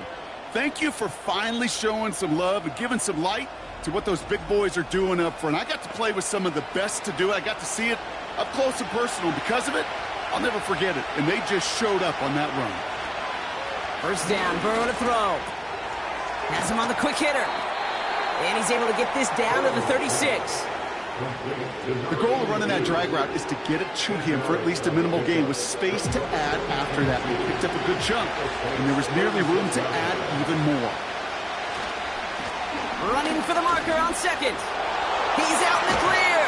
Thank you for finally showing some love and giving some light to what those big boys are doing up front. I got to play with some of the best to do it. I got to see it up close and personal. Because of it, I'll never forget it. And they just showed up on that run. First down, Burrow to throw. Has him on the quick hitter. And he's able to get this down to the 36. The goal of running that drag route is to get it to him for at least a minimal gain with space to add after that. He picked up a good chunk, and there was nearly room to add even more. Running for the marker on second. He's out in the clear.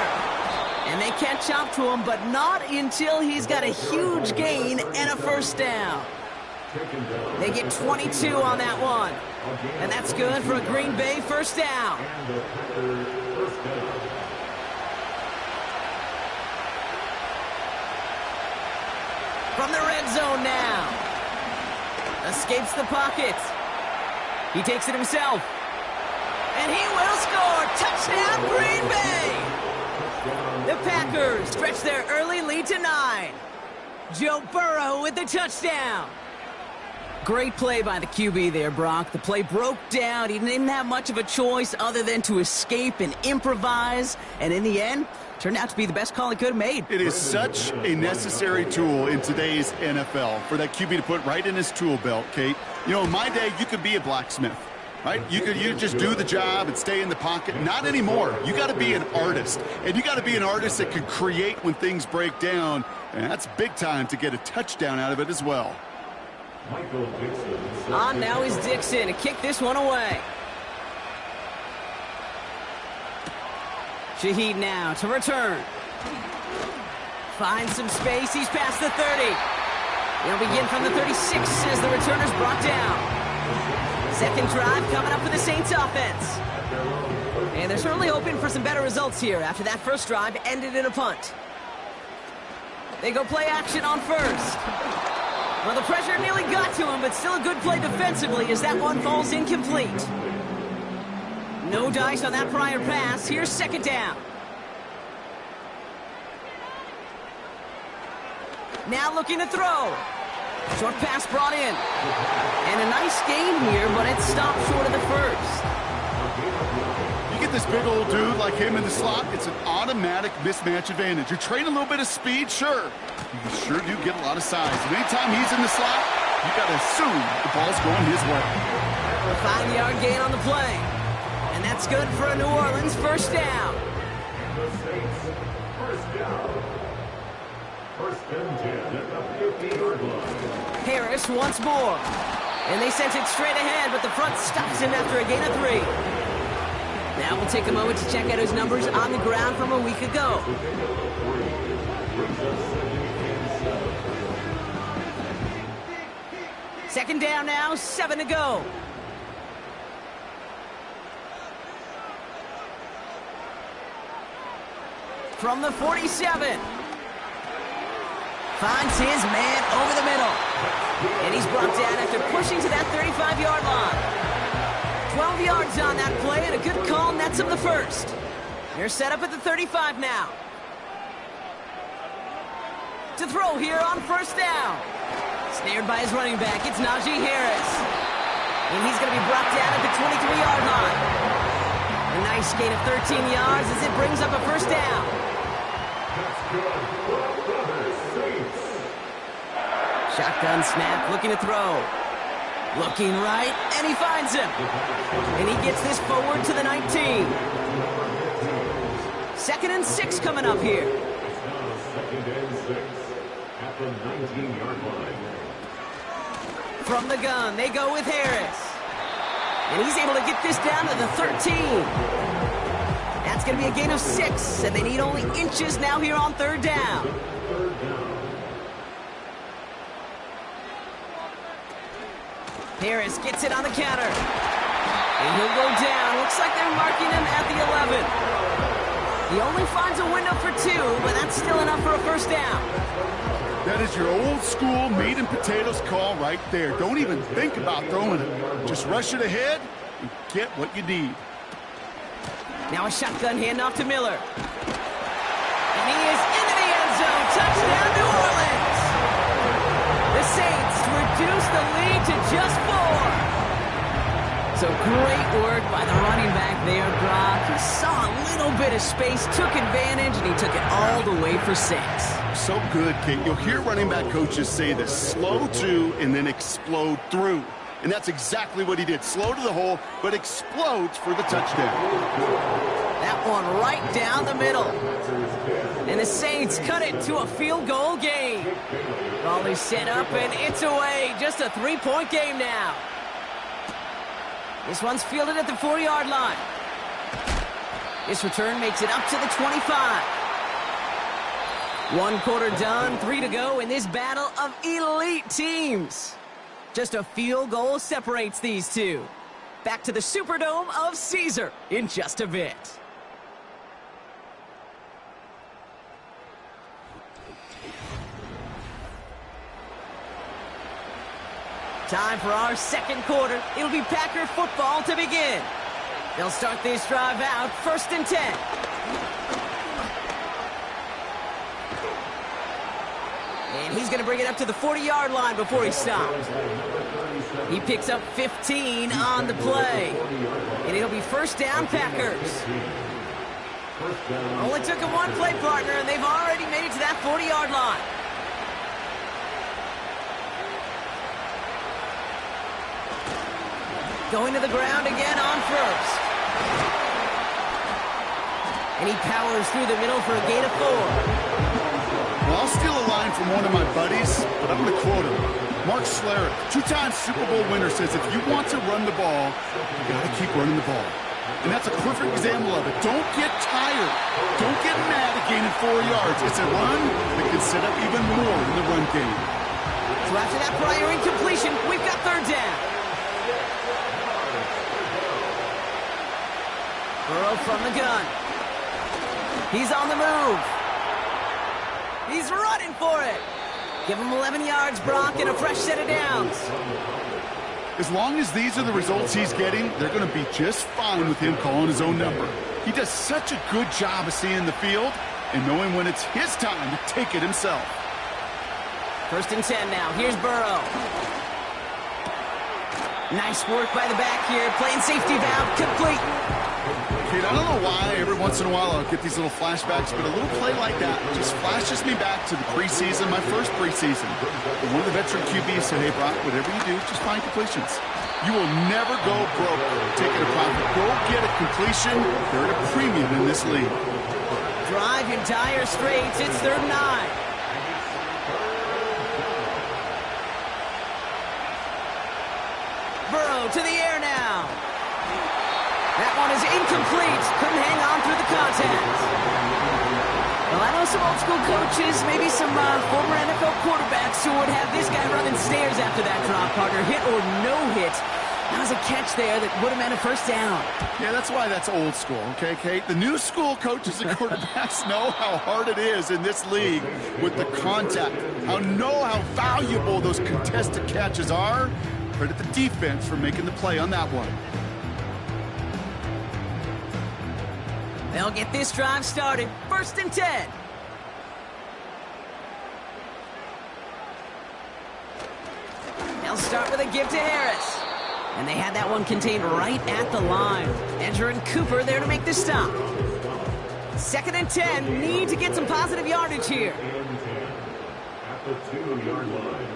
And they catch up to him, but not until he's got a huge gain and a first down. They get 22 on that one. And that's good for a Green Bay first down. From the red zone now. Escapes the pocket. He takes it himself. And he will score. Touchdown, Green Bay. The Packers stretch their early lead to 9. Joe Burrow with the touchdown. Great play by the QB there, Brock. The play broke down. He didn't have much of a choice other than to escape and improvise. And in the end, turned out to be the best call he could have made. It is such a necessary tool in today's NFL for that QB to put right in his tool belt, Kate. You know, in my day, you could be a blacksmith, right? You just do the job and stay in the pocket. Not anymore. You got to be an artist. And you got to be an artist that can create when things break down. And that's big time to get a touchdown out of it as well. On now is Dixon to kick this one away. Shaheed now to return. Finds some space. He's past the 30. He'll begin from the 36 as the returner's brought down. Second drive coming up for the Saints offense. And they're certainly hoping for some better results here after that first drive ended in a punt. They go play action on first. Well, the pressure nearly got to him, but still a good play defensively as that one falls incomplete. No dice on that prior pass. Here's second down. Now looking to throw. Short pass brought in. And a nice gain here, but it stopped short of the first. You get this big old dude like him in the slot, it's an automatic mismatch advantage. You're trading a little bit of speed, sure. You sure do get a lot of size. And anytime he's in the slot, you got to assume the ball's going his way. A 5-yard gain on the play. And that's good for a New Orleans first down. Harris once more. And they sent it straight ahead, but the front stops him after a gain of 3. Now we'll take a moment to check out his numbers on the ground from a week ago. Second down now, 7 to go. From the 47. Finds his man over the middle. And he's brought down after pushing to that 35-yard line. 12 yards on that play and a good call nets him the first. They're set up at the 35 now. To throw here on first down. Snared by his running back, it's Najee Harris. And he's going to be brought down at the 23-yard line. A nice gain of 13 yards as it brings up a first down. Shotgun snap, looking to throw. Looking right, and he finds him. And he gets this forward to the 19. 2nd and 6 coming up here. Second and 6 at the 19-yard line. From the gun, they go with Harris. And he's able to get this down to the 13. That's going to be a gain of 6, and they need only inches now here on third down. Harris gets it on the counter. And he'll go down. Looks like they're marking him at the 11. He only finds a window for 2, but that's still enough for a first down. That is your old school meat and potatoes call right there. Don't even think about throwing it. Just rush it ahead and get what you need. Now a shotgun handoff to Miller. And he is into the end zone. Touchdown, New Orleans. The Saints reduce the lead to just 4. So great work by the running back there, Brock. He saw a little bit of space, took advantage, and he took it all the way for 6. So good, Kate. You'll hear running back coaches say this: slow to and then explode through. And that's exactly what he did. Slow to the hole, but explodes for the touchdown. That one right down the middle. And the Saints cut it to a field goal game. Raleigh set up, and it's away. Just a 3-point game now. This one's fielded at the 4-yard line. This return makes it up to the 25. 1 quarter done, 3 to go in this battle of elite teams. Just a field goal separates these two. Back to the Superdome of Caesar in just a bit. Time for our second quarter. It'll be Packer football to begin. They'll start this drive out, 1st and 10. And he's going to bring it up to the 40-yard line before he stops. He picks up 15 on the play. And it'll be 1st down, Packers. Only took him one play partner, and they've already made it to that 40-yard line. Going to the ground again on 1st. And he powers through the middle for a gain of 4. Well, I'll steal a line from one of my buddies, but I'm going to quote him. Mark Schlereth, 2-time Super Bowl winner, says if you want to run the ball, you got to keep running the ball. And that's a perfect example of it. Don't get tired. Don't get mad at gaining 4 yards. It's a run that can set up even more in the run game. So after that prior incompletion, we've got 3rd down. Burrow from the gun. He's on the move. He's running for it. Give him 11 yards, Brock, and a fresh set of downs. As long as these are the results he's getting, they're going to be just fine with him calling his own number. He does such a good job of seeing the field and knowing when it's his time to take it himself. 1st and 10 now. Here's Burrow. Nice work by the back here. Playing safety valve complete. Kate, I don't know why every once in a while I'll get these little flashbacks, but a little play like that just flashes me back to the preseason, my first preseason. And one of the veteran QBs said, hey, Brock, whatever you do, just find completions. You will never go broke taking a profit. Go get a completion. They're at a premium in this league. Drive in dire straits. It's 3rd and 9. Burrow to the air now. That one is incomplete. Couldn't hang on through the contact. Well, I know some old school coaches, maybe some former NFL quarterbacks who would have this guy running stairs after that drop, partner. Hit or no hit. That was a catch there that would have meant a 1st down. Yeah, that's why that's old school, okay, Kate? The new school coaches and quarterbacks know how hard it is in this league with the contact. How valuable those contested catches are. Credit the defense for making the play on that one. They'll get this drive started. 1st and 10. They'll start with a give to Harris. And they had that one contained right at the line. Edger and Cooper there to make the stop. 2nd and 10. Need to get some positive yardage here. At the 2-yard line.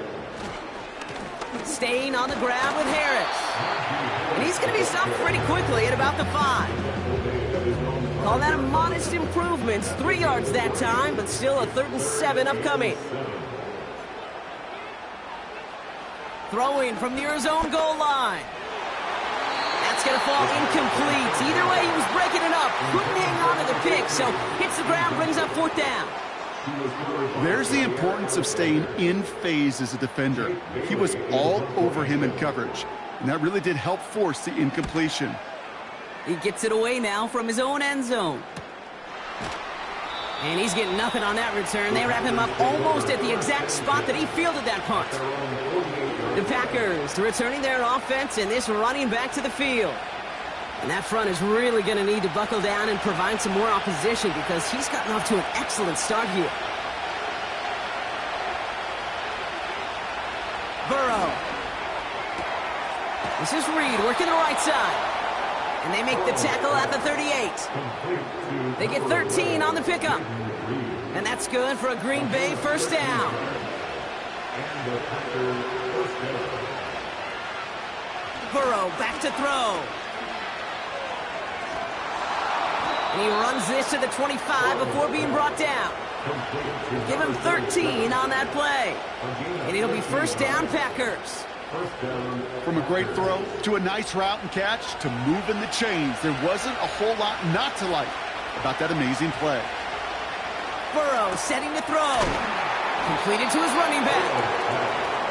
Staying on the ground with Harris. And he's going to be stopped pretty quickly at about the 5. Call that a modest improvement. 3 yards that time, but still a 3rd and 7 upcoming. Throwing from near his own goal line. That's going to fall incomplete. Either way, he was breaking it up. Couldn't hang on to the pick, so hits the ground, brings up 4th down. There's the importance of staying in phase as a defender. He was all over him in coverage, and that really did help force the incompletion. He gets it away now from his own end zone. And he's getting nothing on that return. They wrap him up almost at the exact spot that he fielded that punt. The Packers returning their offense and this running back to the field. And that front is really going to need to buckle down and provide some more opposition because he's gotten off to an excellent start here. Burrow. This is Reed working the right side. And they make the tackle at the 38. They get 13 on the pickup. And that's good for a Green Bay first down. Burrow back to throw. And he runs this to the 25 before being brought down. Give him 13 on that play. And it'll be first down, Packers. From a great throw to a nice route and catch to moving the chains, there wasn't a whole lot not to like about that amazing play. Burrow setting to throw. Completed to his running back.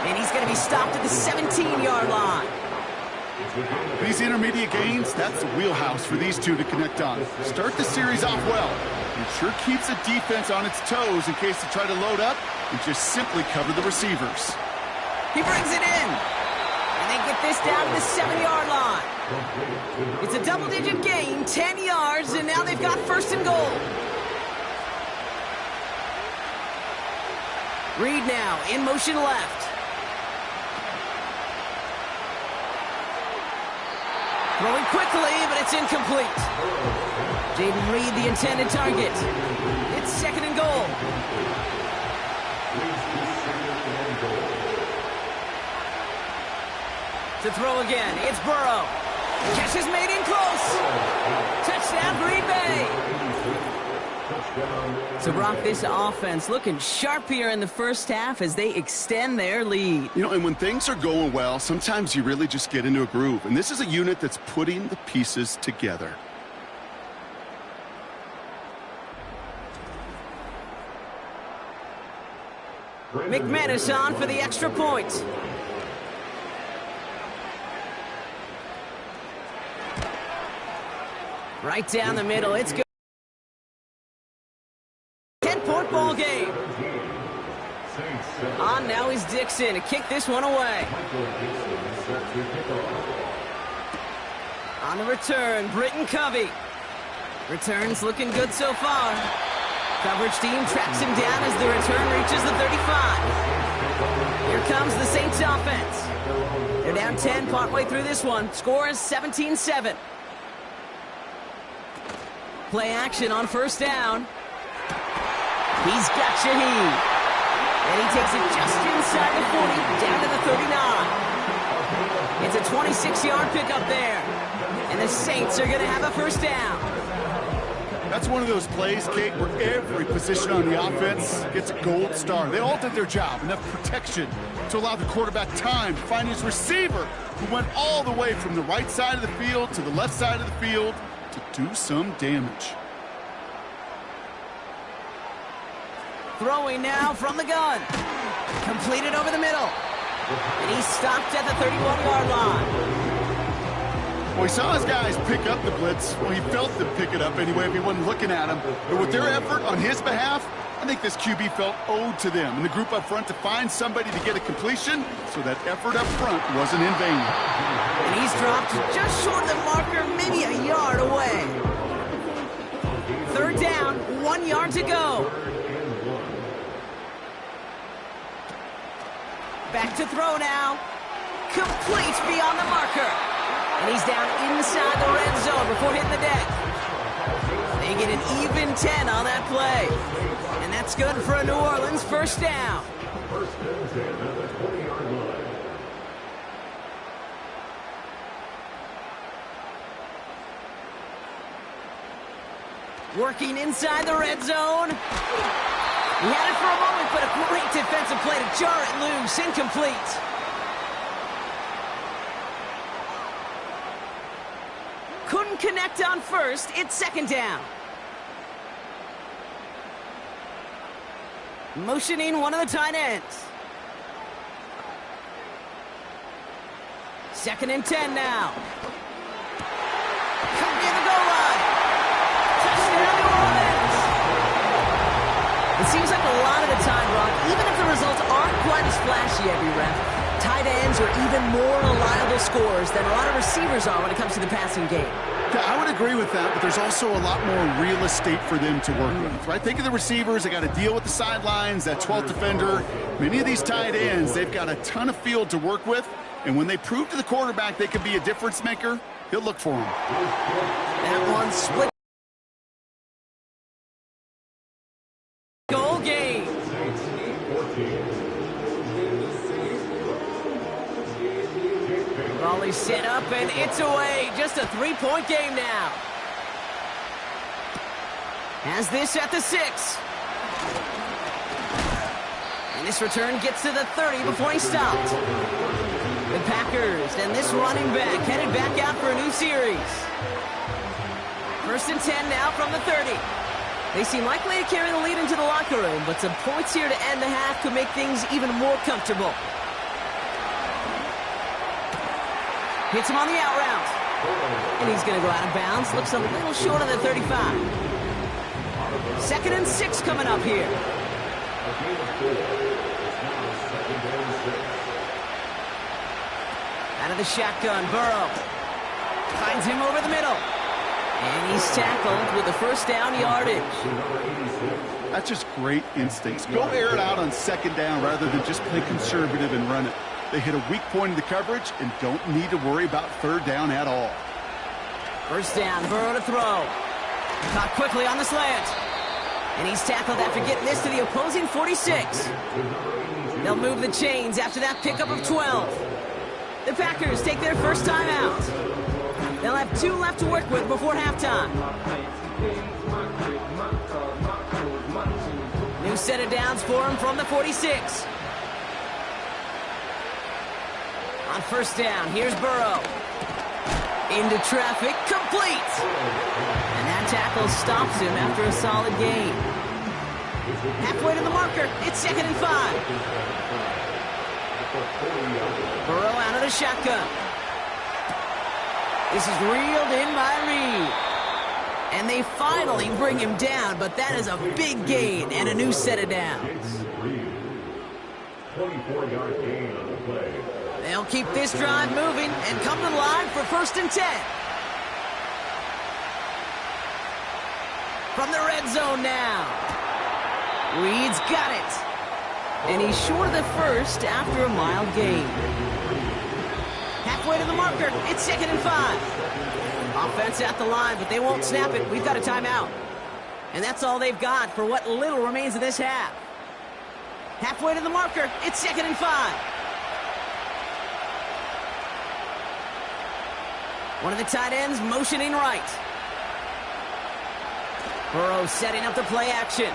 And he's going to be stopped at the 17-yard line. These intermediate gains, that's the wheelhouse for these two to connect on. Start the series off well. It sure keeps the defense on its toes in case they try to load up and just simply cover the receivers. He brings it in. And they get this down to the 7-yard line. It's a double-digit gain, 10 yards, and now they've got first and goal. Reed now in motion left. Throwing quickly, but it's incomplete. Jaden Reed, the intended target. It's second and goal. To throw again, it's Burrow. Catch is made in close. Touchdown, Green Bay. So, Brock, this offense looking sharp here in the first half as they extend their lead. You know, and when things are going well, sometimes you really just get into a groove. And this is a unit that's putting the pieces together. McManus on for the extra point. Right down the middle, it's good. 10-point ball game. On now is Dixon to kick this one away. On the return, Britton Covey. Returns looking good so far. Coverage team tracks him down as the return reaches the 35. Here comes the Saints offense. They're down 10 partway through this one. Score is 17-7. Play action on first down. He's got Shaheed. And he takes it just inside the 40, down to the 39. It's a 26-yard pickup there. And the Saints are going to have a first down. That's one of those plays, Kate, where every position on the offense gets a gold star. They all did their job, enough protection to allow the quarterback time to find his receiver, who went all the way from the right side of the field to the left side of the field to do some damage. Throwing now from the gun. Completed over the middle. And he's stopped at the 31-yard line. Well, he saw his guys pick up the blitz. Well, he felt them pick it up anyway if he wasn't looking at him. But with their effort on his behalf, I think this QB felt owed to them and the group up front to find somebody to get a completion, so that effort up front wasn't in vain. And he's dropped just short of the marker, maybe a yard away. Third down, 1 yard to go. Back to throw now. Complete beyond the marker. And he's down inside the red zone before hitting the deck. They get an even 10 on that play. And that's good for a New Orleans first down. Working inside the red zone. He had it for a moment, but a great defensive play to jar it loose. Incomplete. Couldn't connect on first. It's second down. Motioning one of the tight ends. Second and 10 now. Could be in the goal line. Touchdown, New Orleans. seems like a lot of the time, Brock, even if the results aren't quite as flashy every rep, tight ends are even more reliable scorers than a lot of receivers are when it comes to the passing game. Yeah, I would agree with that, but there's also a lot more real estate for them to work with, right? Think of the receivers. They got to deal with the sidelines, that 12th defender. Many of these tight ends, they've got a ton of field to work with, and when they prove to the quarterback they could be a difference maker, he'll look for them. That one split. Goal game. Volley set up, and it's away. Just a three-point game now. Has this at the 6. And this return gets to the 30 before he stopped. The Packers and this running back headed back out for a new series. 1st and 10 now from the 30. They seem likely to carry the lead into the locker room, but some points here to end the half could make things even more comfortable. Hits him on the out route. And he's going to go out of bounds. Looks a little short of the 35. 2nd and 6 coming up here. Out of the shotgun, Burrow finds him over the middle. And he's tackled with the first down yardage. That's just great instincts. Go air it out on 2nd down rather than just play conservative and run it. They hit a weak point in the coverage and don't need to worry about 3rd down at all. 1st down, Burrow to throw. Caught quickly on the slant. And he's tackled after getting this to the opposing 46. They'll move the chains after that pickup of 12. The Packers take their first time out. They'll have 2 left to work with before halftime. New set of downs for him from the 46. On 1st down, here's Burrow. Into traffic, complete. And that tackle stops him after a solid gain. Halfway to the marker, it's 2nd and 5. Burrow out of the shotgun. This is reeled in by Reed. And they finally bring him down, but that is a big gain and a new set of downs. 24-yard gain on the play. They'll keep this drive moving and come to the line for 1st and 10. From the red zone now. Reed's got it. And he's short of the first after a mild gain. Halfway to the marker. It's 2nd and 5. Offense at the line, but they won't snap it. We've got a timeout. And that's all they've got for what little remains of this half. Halfway to the marker. It's 2nd and 5. One of the tight ends motioning right. Burrow setting up the play action.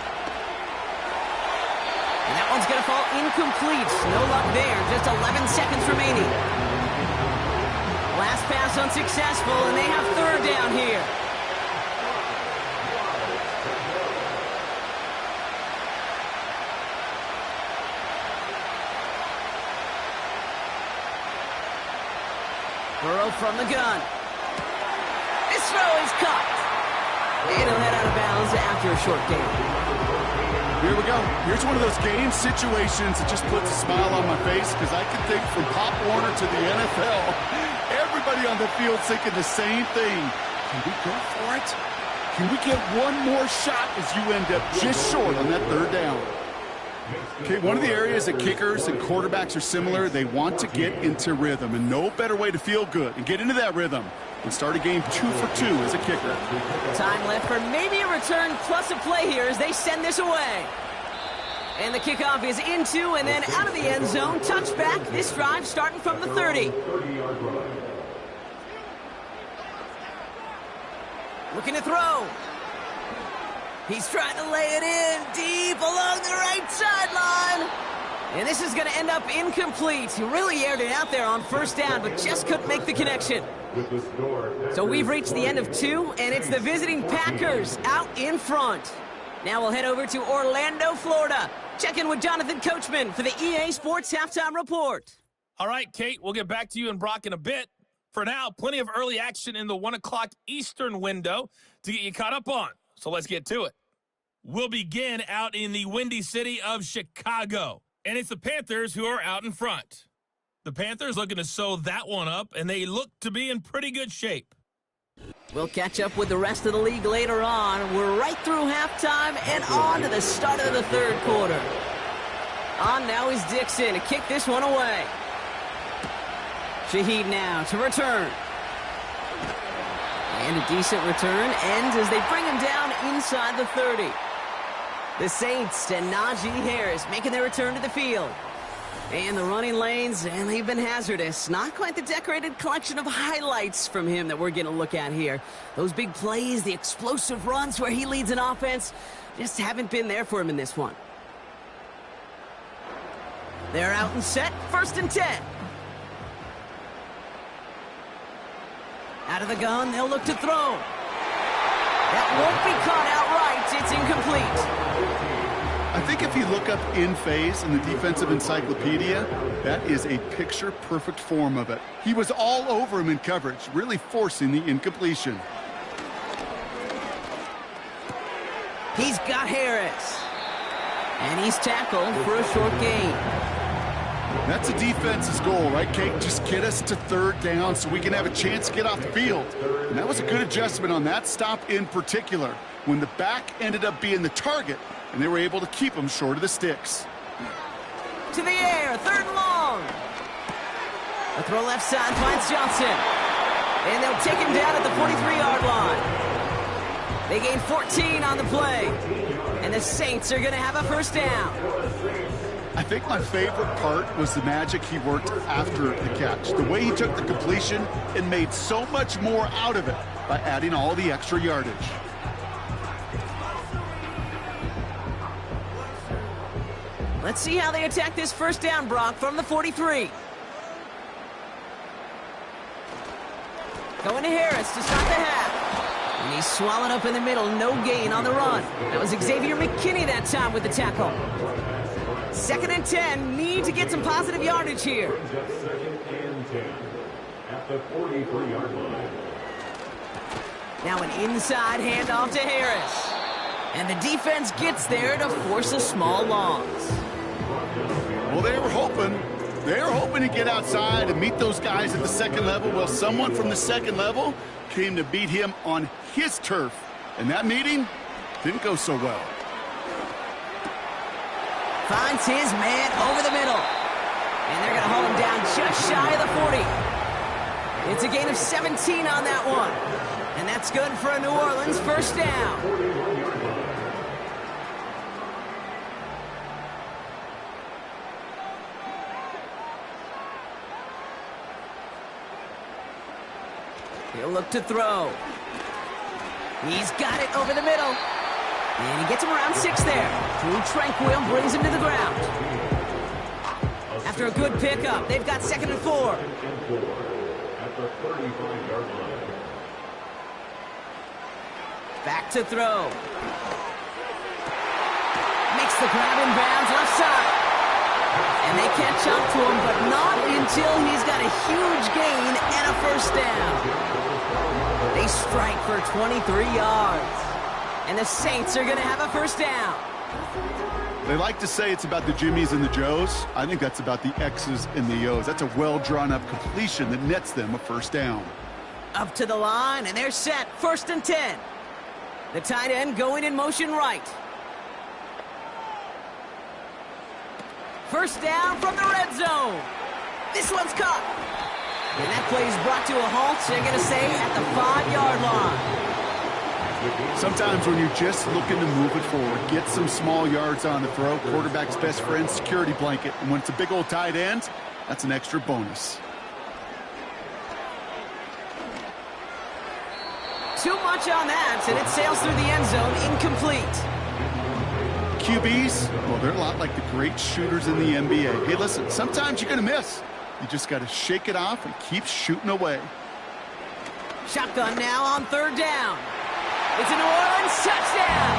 And that one's going to fall incomplete. No luck there. Just 11 seconds remaining. Last pass unsuccessful, and they have 3rd down here. Burrow from the gun. This throw is caught. And he'll head out of bounds after a short gain. Here we go. Here's one of those game situations that just puts a smile on my face because I can think from Pop Warner to the NFL, everybody on the field thinking the same thing. Can we go for it? Can we get one more shot as you end up just short on that 3rd down? Okay, one of the areas that kickers and quarterbacks are similar, they want to get into rhythm, and no better way to feel good and get into that rhythm and start a game 2 for 2 as a kicker. Time left for maybe a return plus a play here as they send this away. And the kickoff is into and then out of the end zone. Touchback. This drive starting from the 30. Looking to throw. He's trying to lay it in deep along the right sideline. And this is going to end up incomplete. He really aired it out there on 1st down, but just couldn't make the connection. So we've reached the end of 2, and it's the visiting Packers out in front. Now we'll head over to Orlando, Florida. Check in with Jonathan Coachman for the EA Sports Halftime Report. All right, Kate, we'll get back to you and Brock in a bit. For now, plenty of early action in the 1 o'clock Eastern window to get you caught up on. So let's get to it. will begin out in the windy city of Chicago. And it's the Panthers who are out in front. The Panthers looking to sew that one up, and they look to be in pretty good shape. We'll catch up with the rest of the league later on. We're right through halftime and on to the start of the third quarter. On now is Dixon to kick this one away. Shaheed now to return. And a decent return ends as they bring him down inside the 30. The Saints and Najee Harris making their return to the field. And the running lanes, and they've been hazardous. Not quite the decorated collection of highlights from him that we're going to look at here. Those big plays, the explosive runs where he leads an offense, just haven't been there for him in this one. They're out and set, 1st and 10. Out of the gun, they'll look to throw. That won't be caught outright. It's incomplete. I think if you look up in phase in the defensive encyclopedia, that is a picture-perfect form of it. He was all over him in coverage, really forcing the incompletion. He's got Harris. And he's tackled for a short gain. That's a defense's goal, right, Kate? Just get us to 3rd down so we can have a chance to get off the field. And that was a good adjustment on that stop in particular, when the back ended up being the target, and they were able to keep him short of the sticks. To the air, 3rd and long. A throw left side finds Johnson. And they'll take him down at the 43-yard line. They gain 14 on the play. And the Saints are going to have a 1st down. I think my favorite part was the magic he worked after the catch. The way he took the completion and made so much more out of it by adding all the extra yardage. Let's see how they attack this 1st down, Brock, from the 43. Going to Harris to start the half. And he's swallowed up in the middle, no gain on the run. That was Xavier McKinney that time with the tackle. 2nd and 10, need to get some positive yardage here. Just 2nd and 10 at the 43-yard line. Now an inside handoff to Harris. And the defense gets there to force a small loss. Well, they were hoping to get outside and meet those guys at the 2nd level. Well, someone from the 2nd level came to beat him on his turf. And that meeting didn't go so well. Finds his man over the middle. And they're going to hold him down just shy of the 40. It's a gain of 17 on that one. And that's good for a New Orleans 1st down. He'll look to throw. He's got it over the middle. And he gets him around 6 there. Drew Tranquil brings him to the ground. After a good pickup, they've got 2nd and 4. At the 35-yard line. Back to throw. Makes the grab in bounds left side. And they catch up to him, but not until he's got a huge gain and a 1st down. They strike for 23 yards. And the Saints are going to have a 1st down. They like to say it's about the Jimmies and the Joes. I think that's about the X's and the O's. That's a well-drawn-up completion that nets them a 1st down. Up to the line, and they're set. 1st and 10. The tight end going in motion right. 1st down from the red zone. This one's caught. And that play is brought to a halt, they're going to say, at the 5-yard line. Sometimes when you're just looking to move it forward, get some small yards on the throw, quarterback's best friend, security blanket. And when it's a big old tight end, that's an extra bonus. Too much on that, and it sails through the end zone, incomplete. QBs, well, they're a lot like the great shooters in the NBA. Hey, listen, sometimes you're going to miss. You just got to shake it off and keep shooting away. Shotgun now on 3rd down. It's a New Orleans touchdown.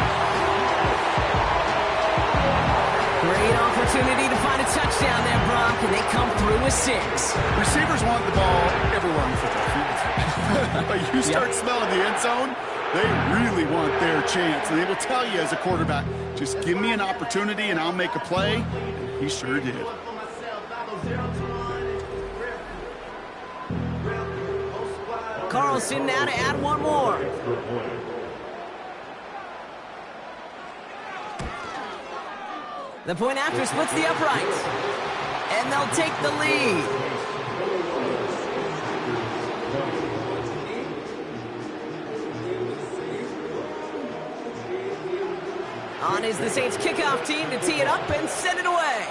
Great opportunity to find a touchdown there, Brock, and they come through with 6. Receivers want the ball everywhere on the football field. But you start smelling the end zone, They really want their chance, and they will tell you as a quarterback, just give me an opportunity and I'll make a play. And he sure did. Carlson now to add one more. The point after splits the uprights. And they'll take the lead. On is the Saints kickoff team to tee it up and send it away.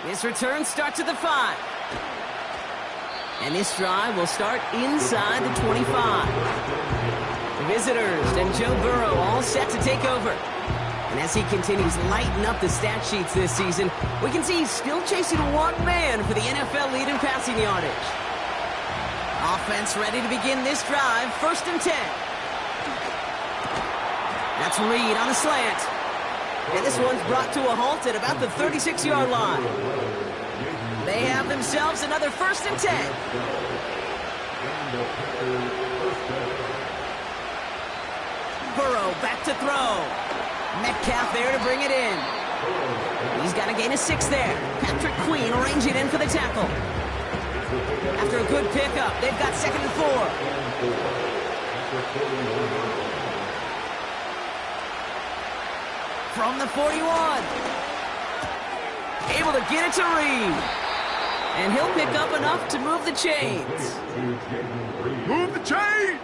This return starts at the 5. And this drive will start inside the 25. The visitors and Joe Burrow all set to take over. And as he continues lighting up the stat sheets this season, we can see he's still chasing one man for the NFL lead in passing yardage. Offense ready to begin this drive, 1st and 10. That's Reed on a slant. And this one's brought to a halt at about the 36-yard line. They have themselves another 1st and 10. Burrow back to throw. Metcalf there to bring it in. He's got a gain of 6 there. Patrick Queen arranging in for the tackle. After a good pickup, they've got 2nd and 4. From the 41. Able to get it to Reed. And he'll pick up enough to move the chains. Move the chains!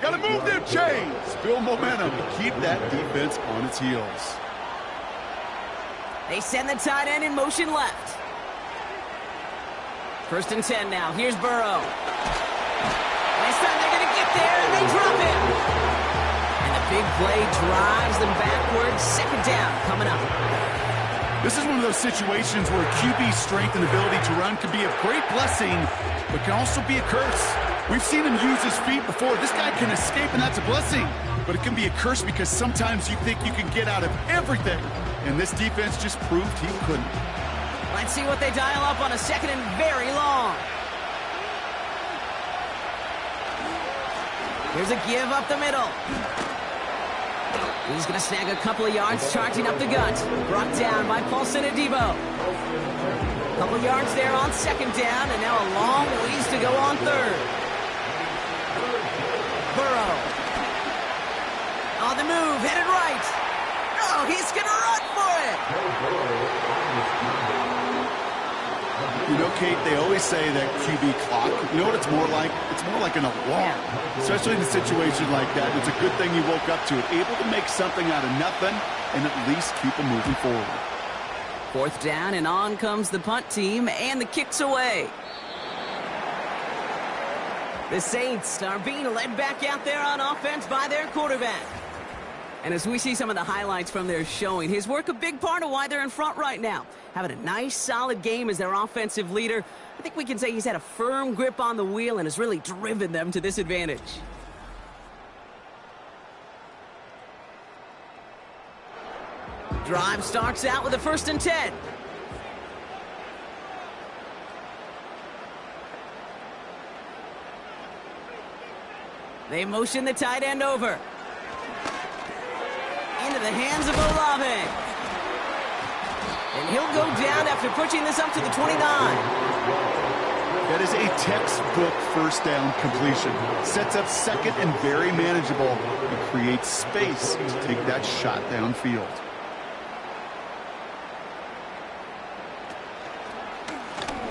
Gotta move them chains! Build momentum. Keep that defense on its heels. They send the tight end in motion left. 1st and 10 now. Here's Burrow. This time they're going to get there, and they drop him. And the big play drives them backwards. 2nd down coming up. This is one of those situations where QB's strength and ability to run can be a great blessing, but can also be a curse. We've seen him use his feet before. This guy can escape, and that's a blessing. But it can be a curse because sometimes you think you can get out of everything. And this defense just proved he couldn't. Let's see what they dial up on a 2nd and very long. Here's a give up the middle. He's going to snag a couple of yards, charging up the gut. Brought down by Paulson Adebo. Couple yards there on 2nd down, and now a long ways to go on 3rd. Burrow. On the move, headed right. Oh, he's going to run for it. You know, Kate, they always say that QB clock, you know what it's more like? It's more like an alarm, especially in a situation like that. It's a good thing you woke up to it, able to make something out of nothing and at least keep them moving forward. 4th down, and on comes the punt team, and the kick's away. The Saints are being led back out there on offense by their quarterback. And as we see some of the highlights from their showing, his work a big part of why they're in front right now. Having a nice, solid game as their offensive leader. I think we can say he's had a firm grip on the wheel and has really driven them to this advantage. Drive starts out with a 1st and 10. They motion the tight end over. Into the hands of Olave. And he'll go down after pushing this up to the 29. That is a textbook 1st down completion. Sets up 2nd and very manageable and creates space to take that shot downfield.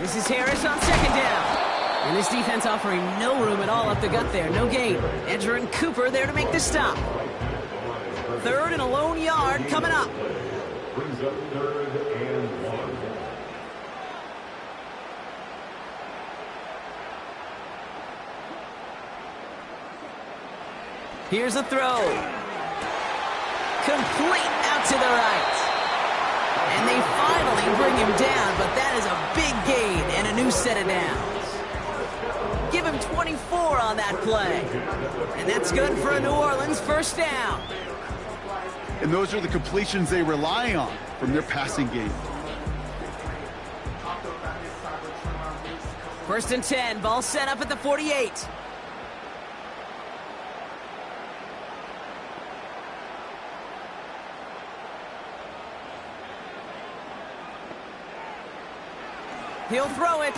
This is Harris on 2nd down. And this defense offering no room at all up the gut there. No gain. Edger and Cooper there to make the stop. 3rd and a lone yard coming up. Brings up 3rd and 1. Here's a throw. Complete out to the right. And they finally bring him down, but that is a big gain and a new set of downs. Give him 24 on that play. And that's good for a New Orleans 1st down. And those are the completions they rely on from their passing game. 1st and 10, ball set up at the 48. He'll throw it.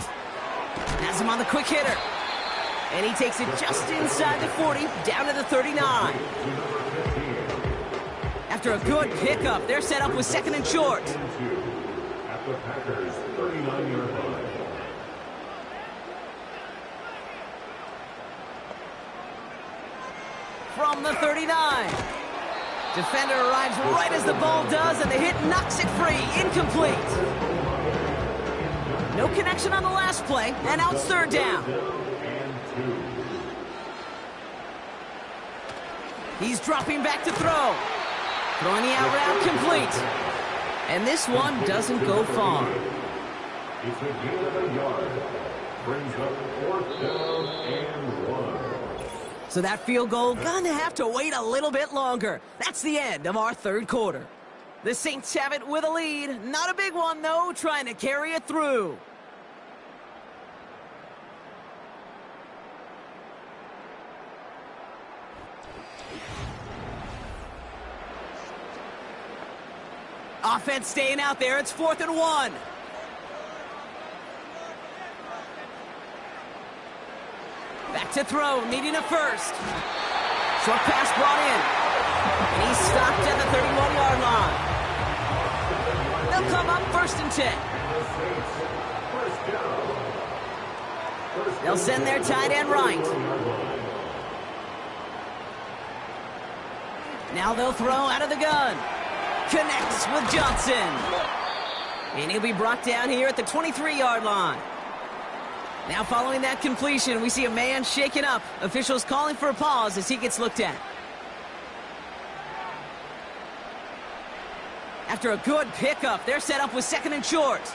Has him on the quick hitter. And he takes it just inside the 40, down to the 39. After a good pickup, they're set up with second and short. At the Packers' 39-yard line. From the 39. Defender arrives right as the ball does, and the hit knocks it free. Incomplete. No connection on the last play, and out third down. He's dropping back to throw. Throwing the out route complete. And this one doesn't go far. It's a gain of a yard. Brings up 4th down and 1. So that field goal gonna have to wait a little bit longer. That's the end of our third quarter. The Saints have it with a lead. Not a big one, though, trying to carry it through. Offense staying out there. It's 4th and 1. Back to throw, needing a first. Short pass brought in. And he's stopped at the 31-yard line. They'll come up 1st and 10. They'll send their tight end right. Now they'll throw out of the gun. Connects with Johnson. And he'll be brought down here at the 23-yard line. Now following that completion, we see a man shaken up. Officials calling for a pause as he gets looked at. After a good pickup, they're set up with second and short.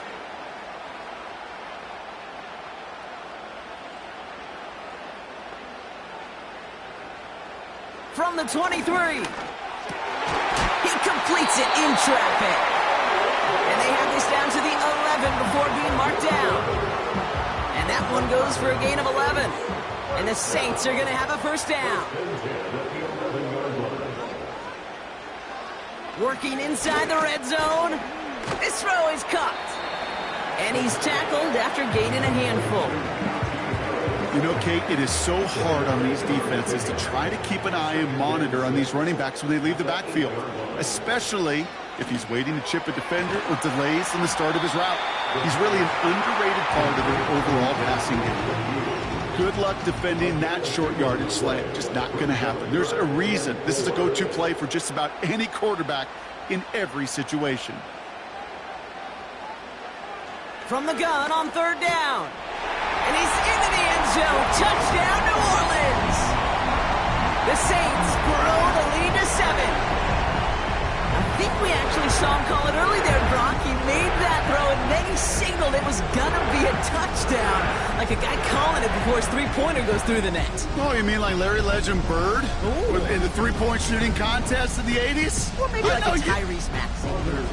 From the 23. He completes it in traffic. And they have this down to the 11 before being marked down. And that one goes for a gain of 11. And the Saints are going to have a first down. Working inside the red zone. This throw is caught. And he's tackled after gaining a handful. You know, Kate, it is so hard on these defenses to try to keep an eye and monitor on these running backs when they leave the backfield, especially if he's waiting to chip a defender or delays in the start of his route. He's really an underrated part of their overall passing game. Good luck defending that short yardage slant. Just not going to happen. There's a reason this is a go-to play for just about any quarterback in every situation. From the gun on 3rd down. And he's into the end zone. Touchdown, New Orleans. The Saints grow the lead to 7. I think we actually saw him call it early there, Brock. He made that throw, and then he signaled it was going to be a touchdown. Like a guy calling it before his three-pointer goes through the net. Oh, you mean like Larry Legend Bird in the three-point shooting contest in the 80s? Or maybe like a Tyrese Maxey.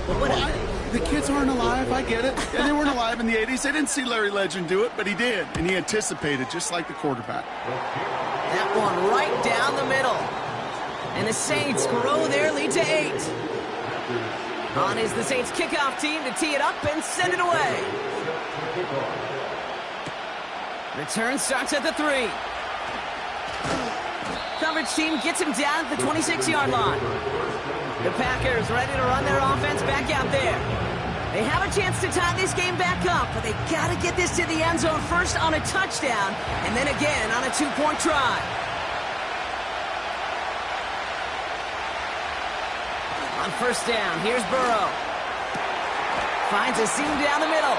But whatever. The kids aren't alive, I get it. And they weren't alive in the 80s. They didn't see Larry Legend do it, but he did. And he anticipated, just like the quarterback. That one right down the middle. And the Saints grow their lead to 8. On is the Saints kickoff team to tee it up and send it away. Return starts at the 3. Coverage team gets him down at the 26-yard line. The Packers ready to run their offense back out there. They have a chance to tie this game back up, but they got to get this to the end zone first on a touchdown, and then again on a 2-point try. On 1st down, here's Burrow. Finds a seam down the middle.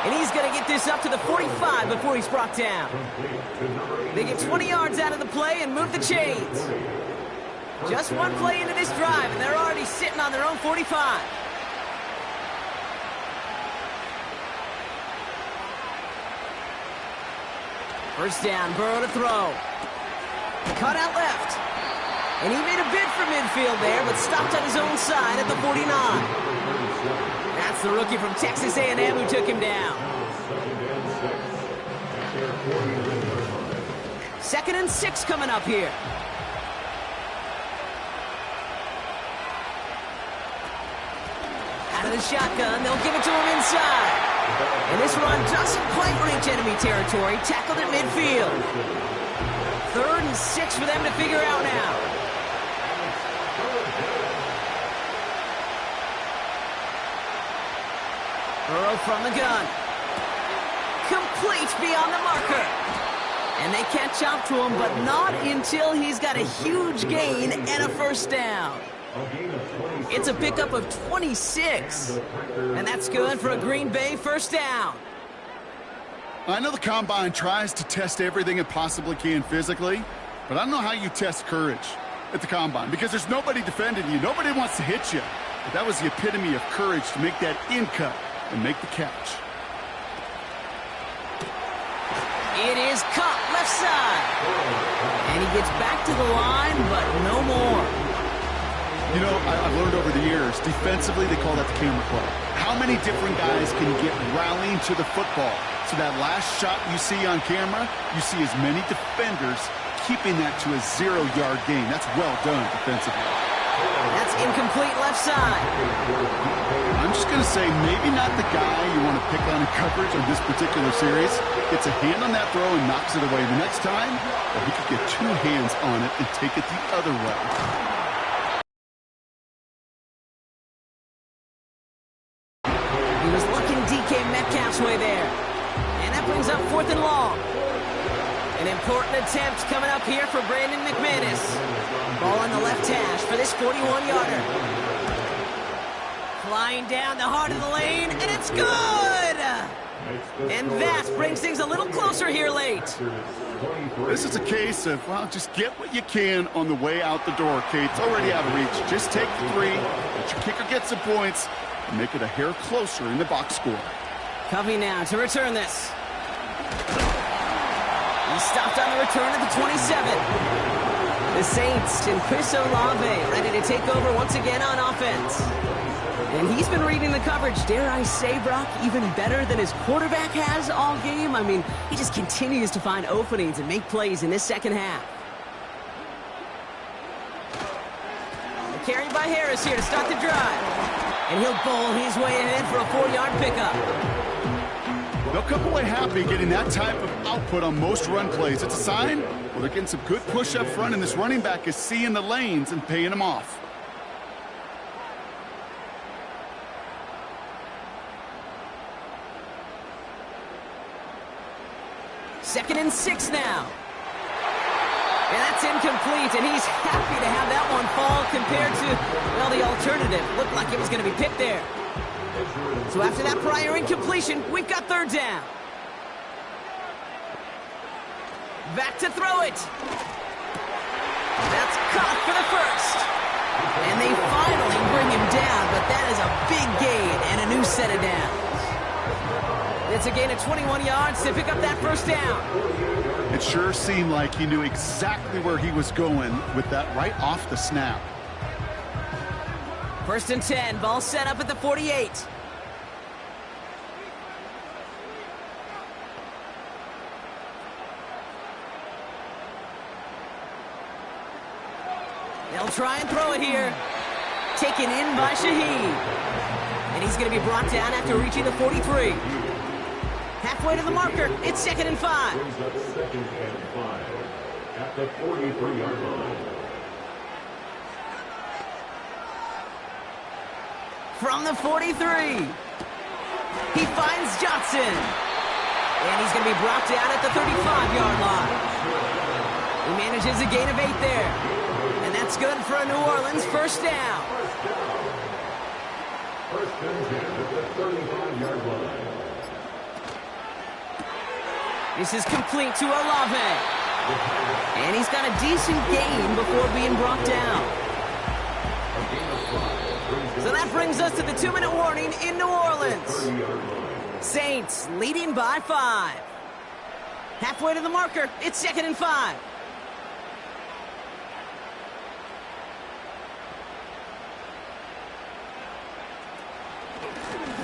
And he's going to get this up to the 45 before he's brought down. They get 20 yards out of the play and move the chains. Just one play into this drive, and they're already sitting on their own 45. First down, Burrow to throw. Cut out left. And he made a bid for midfield there, but stopped on his own side at the 49. That's the rookie from Texas A&M who took him down. 2nd and 6 coming up here. Out of the shotgun, they'll give it to him inside. And this run doesn't quite reach enemy territory. Tackled at midfield. 3rd and 6 for them to figure out now. Burrow from the gun. Complete beyond the marker. And they catch up to him, but not until he's got a huge gain and a first down. It's a pickup of 26. And that's good for a Green Bay first down. I know the Combine tries to test everything it possibly can physically, but I don't know how you test courage at the Combine because there's nobody defending you. Nobody wants to hit you. But that was the epitome of courage to make that in cut and make the catch. It is caught left side. And he gets back to the line, but no more. You know, I've learned over the years, defensively, they call that the camera club. How many different guys can get rallying to the football? So that last shot you see on camera, you see as many defenders keeping that to a 0-yard gain. That's well done defensively. That's incomplete left side. I'm just going to say maybe not the guy you want to pick on in coverage on this particular series. Gets a hand on that throw and knocks it away. The next time, well, he could get 2 hands on it and take it the other way. He was looking DK Metcalf's way there. And that brings up 4th and long. An important attempt coming up here for Brandon McManus. Ball on the left hash for this 41-yarder. Flying down the heart of the lane, and it's good! And that brings things a little closer here late. This is a case of, well, just get what you can on the way out the door, Kate. It's already out of reach. Just take the 3, let your kicker get some points, and make it a hair closer in the box score. Covey now to return this. He stopped on the return at the 27. The Saints and Chris Olave ready to take over once again on offense. And he's been reading the coverage, dare I say, Brock, even better than his quarterback has all game. I mean, he just continues to find openings and make plays in this second half. The carry by Harris here to start the drive. And he'll bowl his way ahead for a 4-yard pickup. They'll come away happy getting that type of output on most run plays. It's a sign, well, they're getting some good push up front, and this running back is seeing the lanes and paying them off. Second and 6 now. And that's incomplete, and he's happy to have that one fall compared to, well, the alternative. Looked like it was going to be picked there. So after that prior incompletion, we've got 3rd down. Back to throw it. That's caught for the first. And they finally bring him down, but that is a big gain and a new set of downs. It's a gain of 21 yards to pick up that first down. It sure seemed like he knew exactly where he was going with that right off the snap. 1st and 10, ball set up at the 48. They'll try and throw it here. Taken in by Shaheed. And he's going to be brought down after reaching the 43. Halfway to the marker, it's 2nd and 5. Brings up 2nd and 5 at the 43-yard line. From the 43, he finds Johnson. And he's going to be brought down at the 35-yard line. He manages a gain of 8 there. And that's good for a New Orleans first down. First and 10 at the 35-yard line. This is complete to Olave. And he's got a decent gain before being brought down. So that brings us to the 2-minute warning in New Orleans. Saints leading by 5. Halfway to the marker, it's 2nd and 5.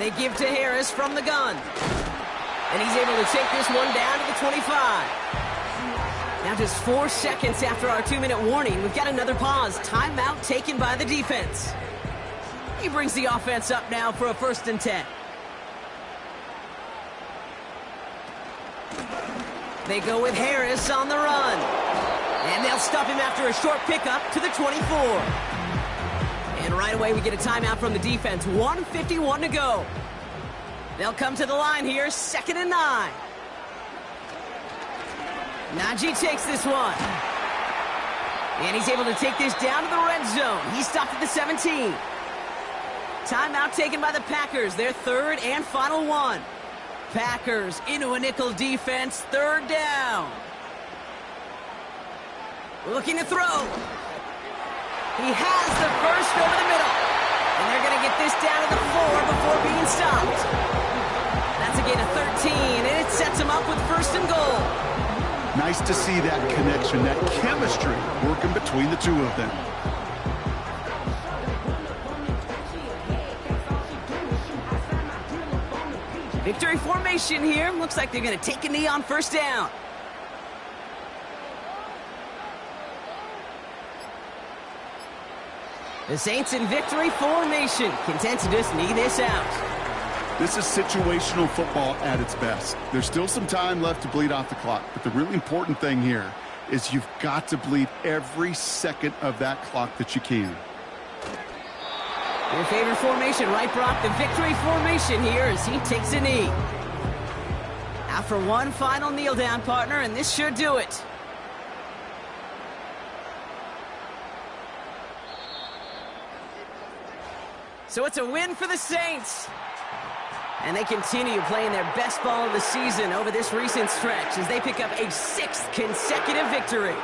They give to Harris from the gun. And he's able to take this one down to the 25. Now just 4 seconds after our 2-minute warning, we've got another pause. Timeout taken by the defense. He brings the offense up now for a 1st and 10. They go with Harris on the run. And they'll stop him after a short pickup to the 24. And right away we get a timeout from the defense. 1:51 to go. They'll come to the line here, 2nd and 9. Najee takes this one. And he's able to take this down to the red zone. He stopped at the 17. Timeout taken by the Packers, their 3rd and final one. Packers into a nickel defense, 3rd down. Looking to throw. He has the first over the middle. And they're going to get this down to the 4 before being stopped. That's a gain of 13, and it sets him up with 1st and goal. Nice to see that connection, that chemistry working between the two of them. Victory formation here. Looks like they're going to take a knee on 1st down. The Saints in victory formation. Content to just knee this out. This is situational football at its best. There's still some time left to bleed off the clock, but the really important thing here is you've got to bleed every second of that clock that you can. Your favorite formation, right, Brock? The victory formation here as he takes a knee. After one final kneel down, partner, and this should do it. So it's a win for the Saints. And they continue playing their best ball of the season over this recent stretch as they pick up a 6th consecutive victory.